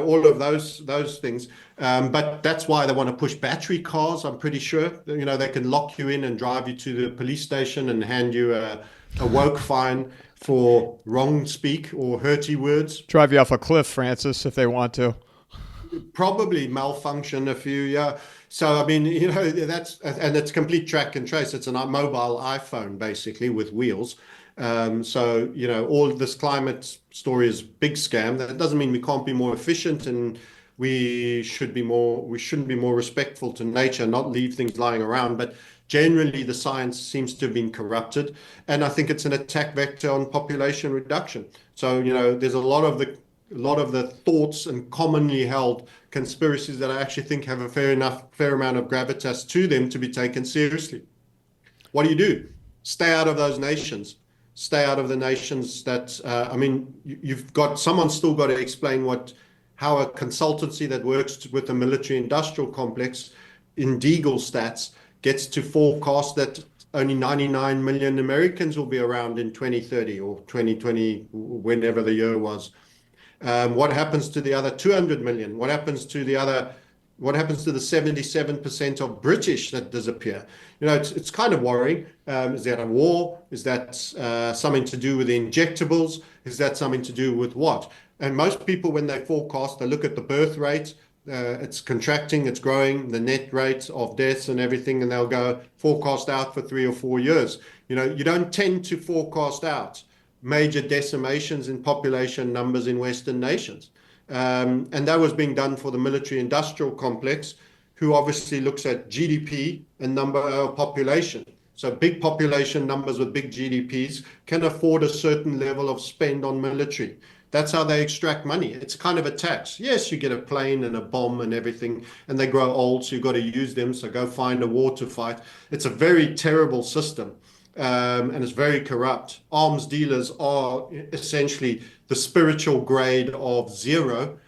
all of those things. But that's why they want to push battery cars, I'm pretty sure. They can lock you in and drive you to the police station and hand you a woke fine for wrong speak or hurty words. Drive you off a cliff, Francis, if they want to. Probably malfunction a few, yeah. So, I mean, and it's complete track and trace. It's a mobile iPhone, basically, with wheels. So, all this climate story is big scam. That doesn't mean we can't be more efficient, and we shouldn't be more respectful to nature, not leave things lying around. But generally, the science seems to have been corrupted. And I think it's an attack vector on population reduction. So, there's a lot of the thoughts and commonly held conspiracies that I actually think have a fair amount of gravitas to them to be taken seriously. What do? Stay out of those nations. Stay out of the nations that, I mean, someone's still got to explain how a consultancy that works with the military industrial complex in Deagle stats gets to forecast that only 99 million Americans will be around in 2030 or 2020, whenever the year was. What happens to the other 200 million? What happens to the 77% of British that disappear? It's kind of worrying. Is that a war? Is that something to do with the injectables? Is that something to do with what? And most people, when they forecast, they look at the birth rate. It's contracting, it's growing, the net rate of deaths and everything, and they'll go forecast out for 3 or 4 years. You don't tend to forecast out major decimations in population numbers in Western nations. And that was being done for the military industrial complex, who obviously looks at GDP and number of population. So big population numbers with big GDPs can afford a certain level of spend on military. That's how they extract money. It's kind of a tax. Yes, you get a plane and a bomb and everything, and they grow old, so you've got to use them. So go find a war to fight. It's a very terrible system. And it's very corrupt. Arms dealers are essentially the spiritual grade of zero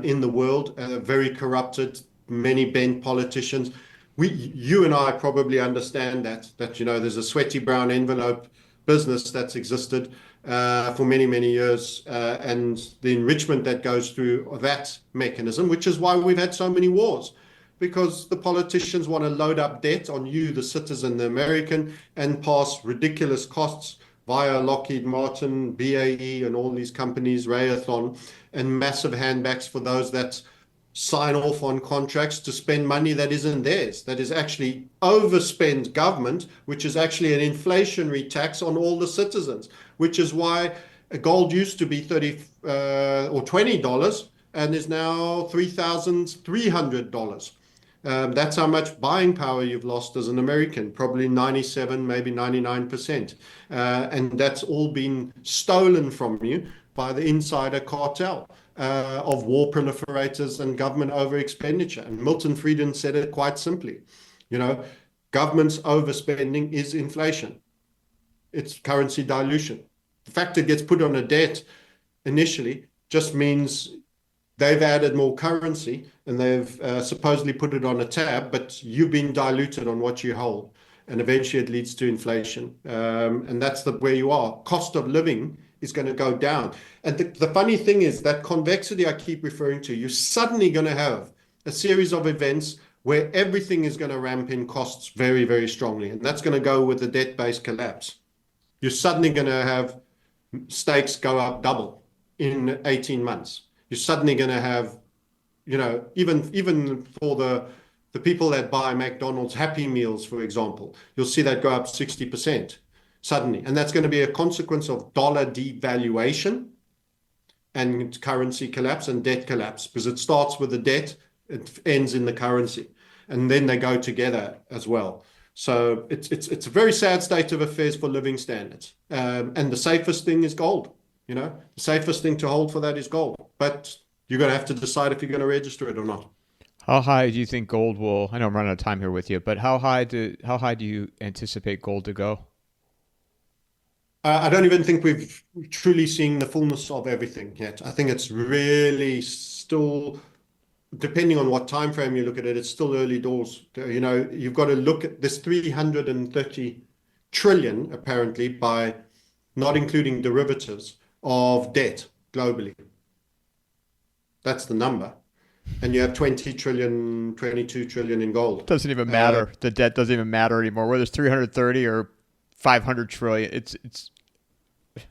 in the world, very corrupted, many bent politicians. You and I probably understand that there's a sweaty brown envelope business that's existed for many, many years, and the enrichment that goes through that mechanism, which is why we've had so many wars. Because the politicians want to load up debt on you, the citizen, the American, and pass ridiculous costs via Lockheed Martin, BAE, and all these companies, Raytheon, and massive handbacks for those that sign off on contracts to spend money that isn't theirs, that is actually overspend government, which is actually an inflationary tax on all the citizens, which is why gold used to be $30 or $20 and is now $3,300. That's how much buying power you've lost as an American, probably 97, maybe 99%. And that's all been stolen from you by the insider cartel of war proliferators and government over expenditure. And Milton Friedman said it quite simply. Government's overspending is inflation. It's currency dilution. The fact it gets put on a debt initially just means they've added more currency and they've supposedly put it on a tab, but you've been diluted on what you hold. And eventually it leads to inflation. And that's where you are. Cost of living is going to go down. And the funny thing is that convexity I keep referring to, you're suddenly going to have a series of events where everything is going to ramp in costs very, very strongly. And that's going to go with the debt-based collapse. You're suddenly going to have stakes go up double in 18 months. You're suddenly going to have, even for the people that buy McDonald's Happy Meals, for example, you'll see that go up 60% suddenly. And that's going to be a consequence of dollar devaluation and currency collapse and debt collapse, because it starts with the debt, it ends in the currency, and then they go together as well. So it's a very sad state of affairs for living standards. And the safest thing is gold. The safest thing to hold for that is gold. But you're going to have to decide if you're going to register it or not. How high do you think gold will? I know I'm running out of time here with you, but how high do you anticipate gold to go? I don't even think we've truly seen the fullness of everything yet. I think it's really still, depending on what time frame you look at it, it's still early doors. You've got to look at this 330 trillion, apparently, by not including derivatives of debt globally. That's the number. And you have 20 trillion, 22 trillion in gold. Doesn't even matter. The debt doesn't even matter anymore. Whether it's 330 or 500 trillion, it's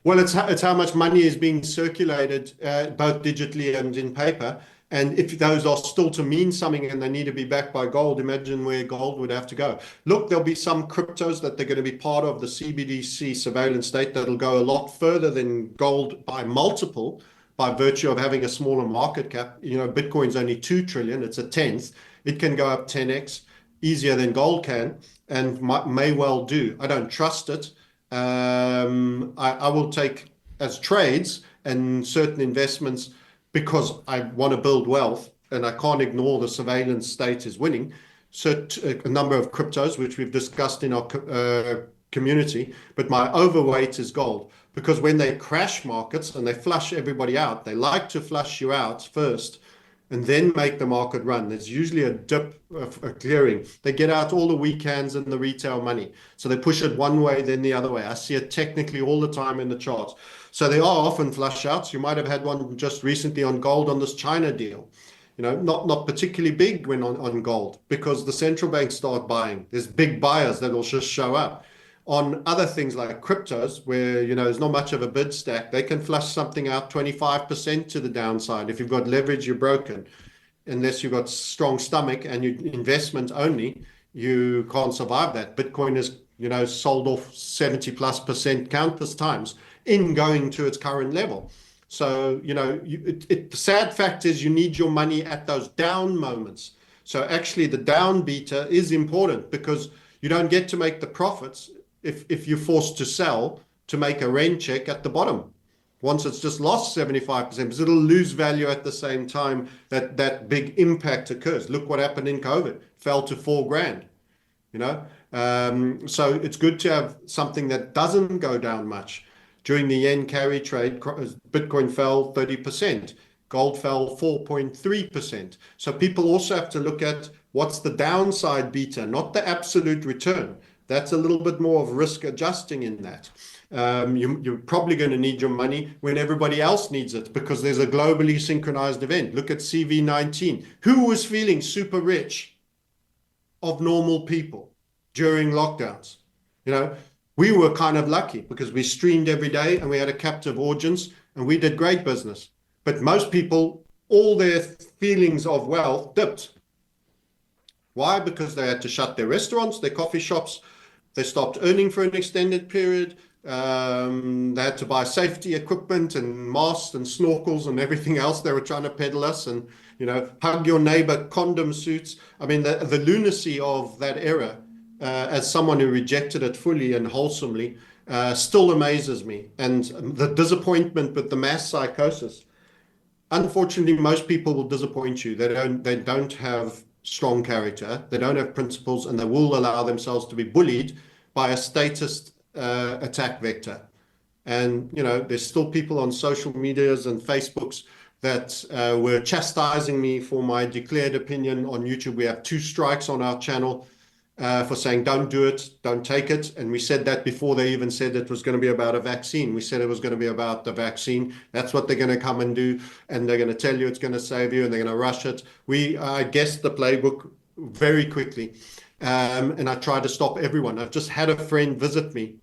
Well, it's how much money is being circulated, both digitally and in paper. And if those are still to mean something and they need to be backed by gold, imagine where gold would have to go. Look, there'll be some cryptos that they're going to be part of the CBDC surveillance state that'll go a lot further than gold by multiple, by virtue of having a smaller market cap. You know, Bitcoin's only 2 trillion, it's a tenth. It can go up 10x easier than gold can, and may well do. I don't trust it. I will take as trades and certain investments because I want to build wealth and I can't ignore the surveillance state is winning. So a number of cryptos, which we've discussed in our community, but my overweight is gold, because when they crash markets and they flush everybody out, they like to flush you out first and then make the market run. There's usually a dip of a clearing. They get out all the weak hands and the retail money. So they push it one way, then the other way. I see it technically all the time in the charts. So there are often flush outs. You might have had one just recently on gold on this China deal. You know, not particularly big when on gold, because the central banks start buying. There's big buyers that will just show up. On other things like cryptos, where, you know, there's not much of a bid stack, they can flush something out 25% to the downside. If you've got leverage, you're broken. Unless you've got strong stomach and you investment only, you can't survive that. Bitcoin is, you know, sold off 70+% countless times in going to its current level. So, you know, the sad fact is you need your money at those down moments. So actually the down beta is important, because you don't get to make the profits if you're forced to sell to make a rain check at the bottom. Once it's just lost 75%, because it'll lose value at the same time that big impact occurs. Look what happened in COVID, fell to $4,000, you know? So it's good to have something that doesn't go down much. During the yen carry trade, Bitcoin fell 30%, gold fell 4.3%. So people also have to look at what's the downside beta, not the absolute return. That's a little bit more of risk adjusting in that. You're probably going to need your money when everybody else needs it, because there's a globally synchronized event. Look at CV19. Who was feeling super rich of normal people during lockdowns? You know, we were kind of lucky because we streamed every day and we had a captive audience and we did great business. But most people, all their feelings of wealth dipped. Why? Because they had to shut their restaurants, their coffee shops. They stopped earning for an extended period. They had to buy safety equipment and masks and snorkels and everything else they were trying to peddle us, and, you know, hug your neighbor condom suits. I mean, the lunacy of that era, as someone who rejected it fully and wholesomely, still amazes me. And the disappointment with the mass psychosis. Unfortunately, most people will disappoint you. They don't have strong character, they don't have principles, and they will allow themselves to be bullied by a statist attack vector. And, you know, there's still people on social medias and Facebooks that were chastising me for my declared opinion on YouTube. We have 2 strikes on our channel for saying don't do it, don't take it. And we said that before they even said it was going to be about a vaccine. We said it was going to be about the vaccine. That's what they're going to come and do. And they're going to tell you it's going to save you, and they're going to rush it. We guessed the playbook very quickly. And I tried to stop everyone. I've just had a friend visit me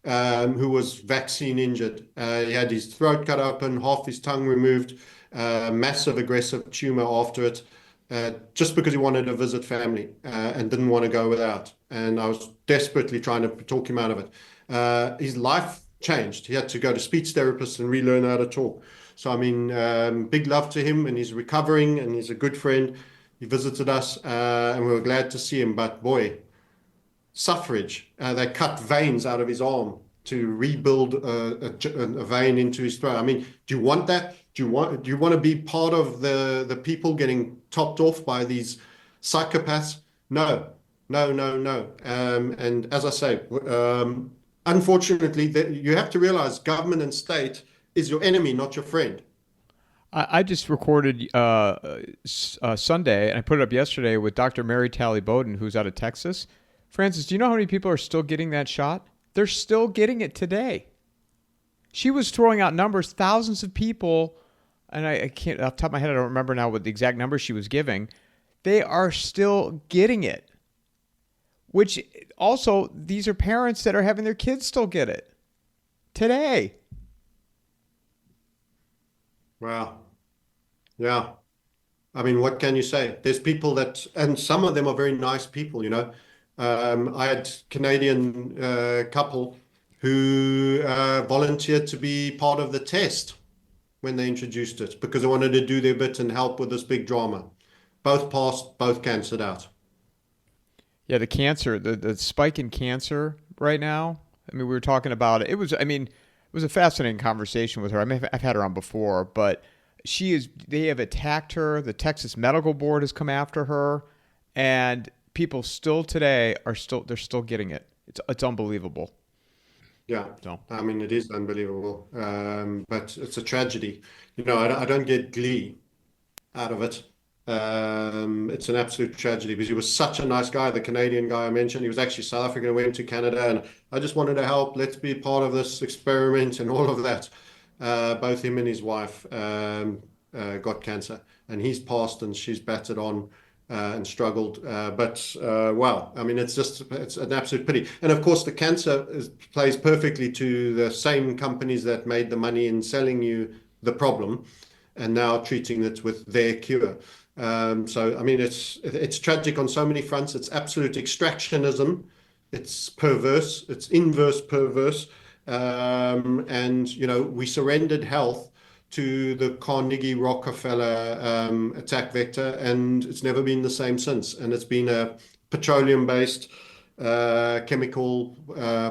who was vaccine injured. He had his throat cut open, half his tongue removed, massive aggressive tumor after it. Just because he wanted to visit family and didn't want to go without. And I was desperately trying to talk him out of it. His life changed. He had to go to speech therapists and relearn how to talk. So, I mean, big love to him, and he's recovering and he's a good friend. He visited us and we were glad to see him. But boy, suffrage. They cut veins out of his arm to rebuild a vein into his throat. I mean, do you want that? Do you want to be part of the people getting topped off by these psychopaths? No. And as I say, unfortunately, you have to realize government and state is your enemy, not your friend. I just recorded Sunday, and I put it up yesterday with Dr. Mary Talley Bowden, who's out of Texas. Francis, do you know how many people are still getting that shot? They're still getting it today. She was throwing out numbers, thousands of people, and I can't, off the top of my head, I don't remember now what the exact number she was giving. They are still getting it, which also, these are parents that are having their kids still get it today. Wow. Yeah. I mean, what can you say? There's people that, and some of them are very nice people, you know. I had Canadian couple who volunteered to be part of the test when they introduced it because they wanted to do their bit and help with this big drama. Both passed, both canceled out. Yeah, the cancer, the spike in cancer right now. I mean, we were talking about it. It was, I mean, it was a fascinating conversation with her. I mean, I've had her on before, but they have attacked her. The Texas Medical Board has come after her, and people still today they're still getting it. It's unbelievable. Yeah, So I mean, it is unbelievable, but it's a tragedy. You know, I don't get glee out of it. It's an absolute tragedy because he was such a nice guy. The Canadian guy I mentioned, he was actually South African, went to Canada, and I just wanted to help. Let's be part of this experiment and all of that. Both him and his wife got cancer, and he's passed, and she's battered on and struggled. Wow, I mean, it's an absolute pity. And of course, the cancer plays perfectly to the same companies that made the money in selling you the problem, and now treating it with their cure. So, I mean, it's tragic on so many fronts. It's absolute extractionism. It's perverse. It's inverse perverse. And, you know, we surrendered health to the Carnegie Rockefeller attack vector, and it's never been the same since. And it's been a petroleum-based, chemical,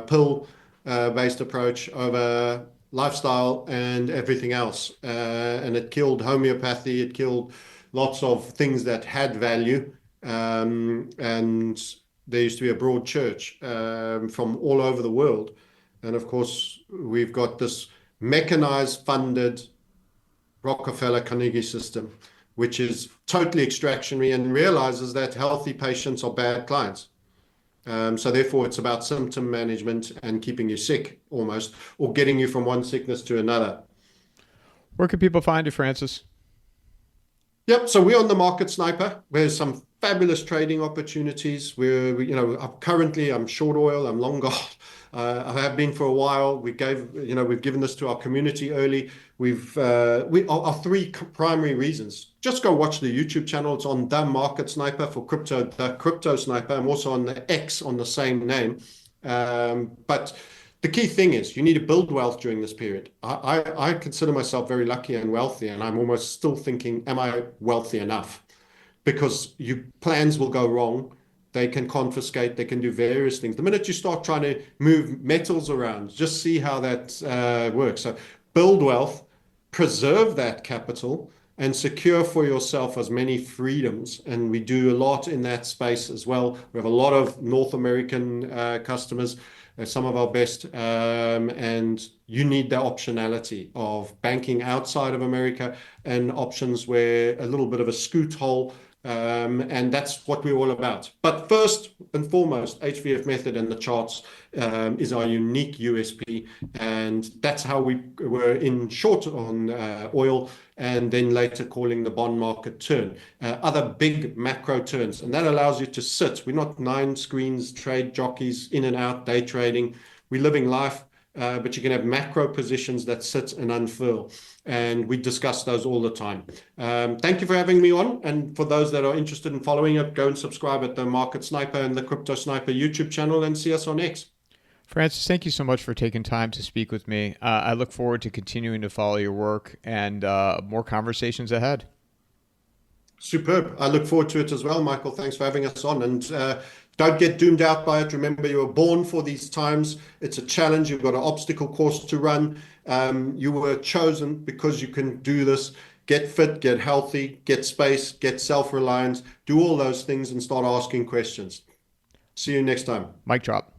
pill-based approach over lifestyle and everything else. And it killed homeopathy. It killed lots of things that had value. And there used to be a broad church from all over the world. And of course, we've got this mechanized, funded Rockefeller Carnegie system, which is totally extractionary and realizes that healthy patients are bad clients. So therefore, it's about symptom management and keeping you sick almost, or getting you from one sickness to another. where can people find you, Francis? Yep. So we're on the Market Sniper. There's some fabulous trading opportunities. I'm short oil. I'm long gold. I have been for a while. We've given this to our community early. Our three primary reasons. Just go watch the YouTube channel. It's on the Market Sniper for crypto, the Crypto Sniper. I'm also on the X on the same name. But the key thing is you need to build wealth during this period. I consider myself very lucky and wealthy, and I'm almost still thinking, am I wealthy enough? Because your plans will go wrong. They can confiscate, they can do various things. The minute you start trying to move metals around, just see how that works. So build wealth, preserve that capital, and secure for yourself as many freedoms. And we do a lot in that space as well. We have a lot of North American customers, some of our best, and you need the optionality of banking outside of America and options where a little bit of a scoot hole. And that's what we're all about. But first and foremost, HVF method and the charts is our unique USP. And that's how we were in short on oil, and then later calling the bond market turn. Other big macro turns. And that allows you to sit. We're not 9 screens, trade jockeys, in and out, day trading. We're living life. But you can have macro positions that sit and unfurl. And we discuss those all the time. Thank you for having me on. And for those that are interested in following it, go and subscribe at the Market Sniper and the Crypto Sniper YouTube channel, and see us on X. Francis, thank you so much for taking time to speak with me. I look forward to continuing to follow your work and more conversations ahead. Superb. I look forward to it as well, Michael. Thanks for having us on. And don't get doomed out by it. Remember, you were born for these times. It's a challenge. You've got an obstacle course to run. You were chosen because you can do this. Get fit, get healthy, get space, get self-reliance, do all those things and start asking questions. See you next time. Mic drop.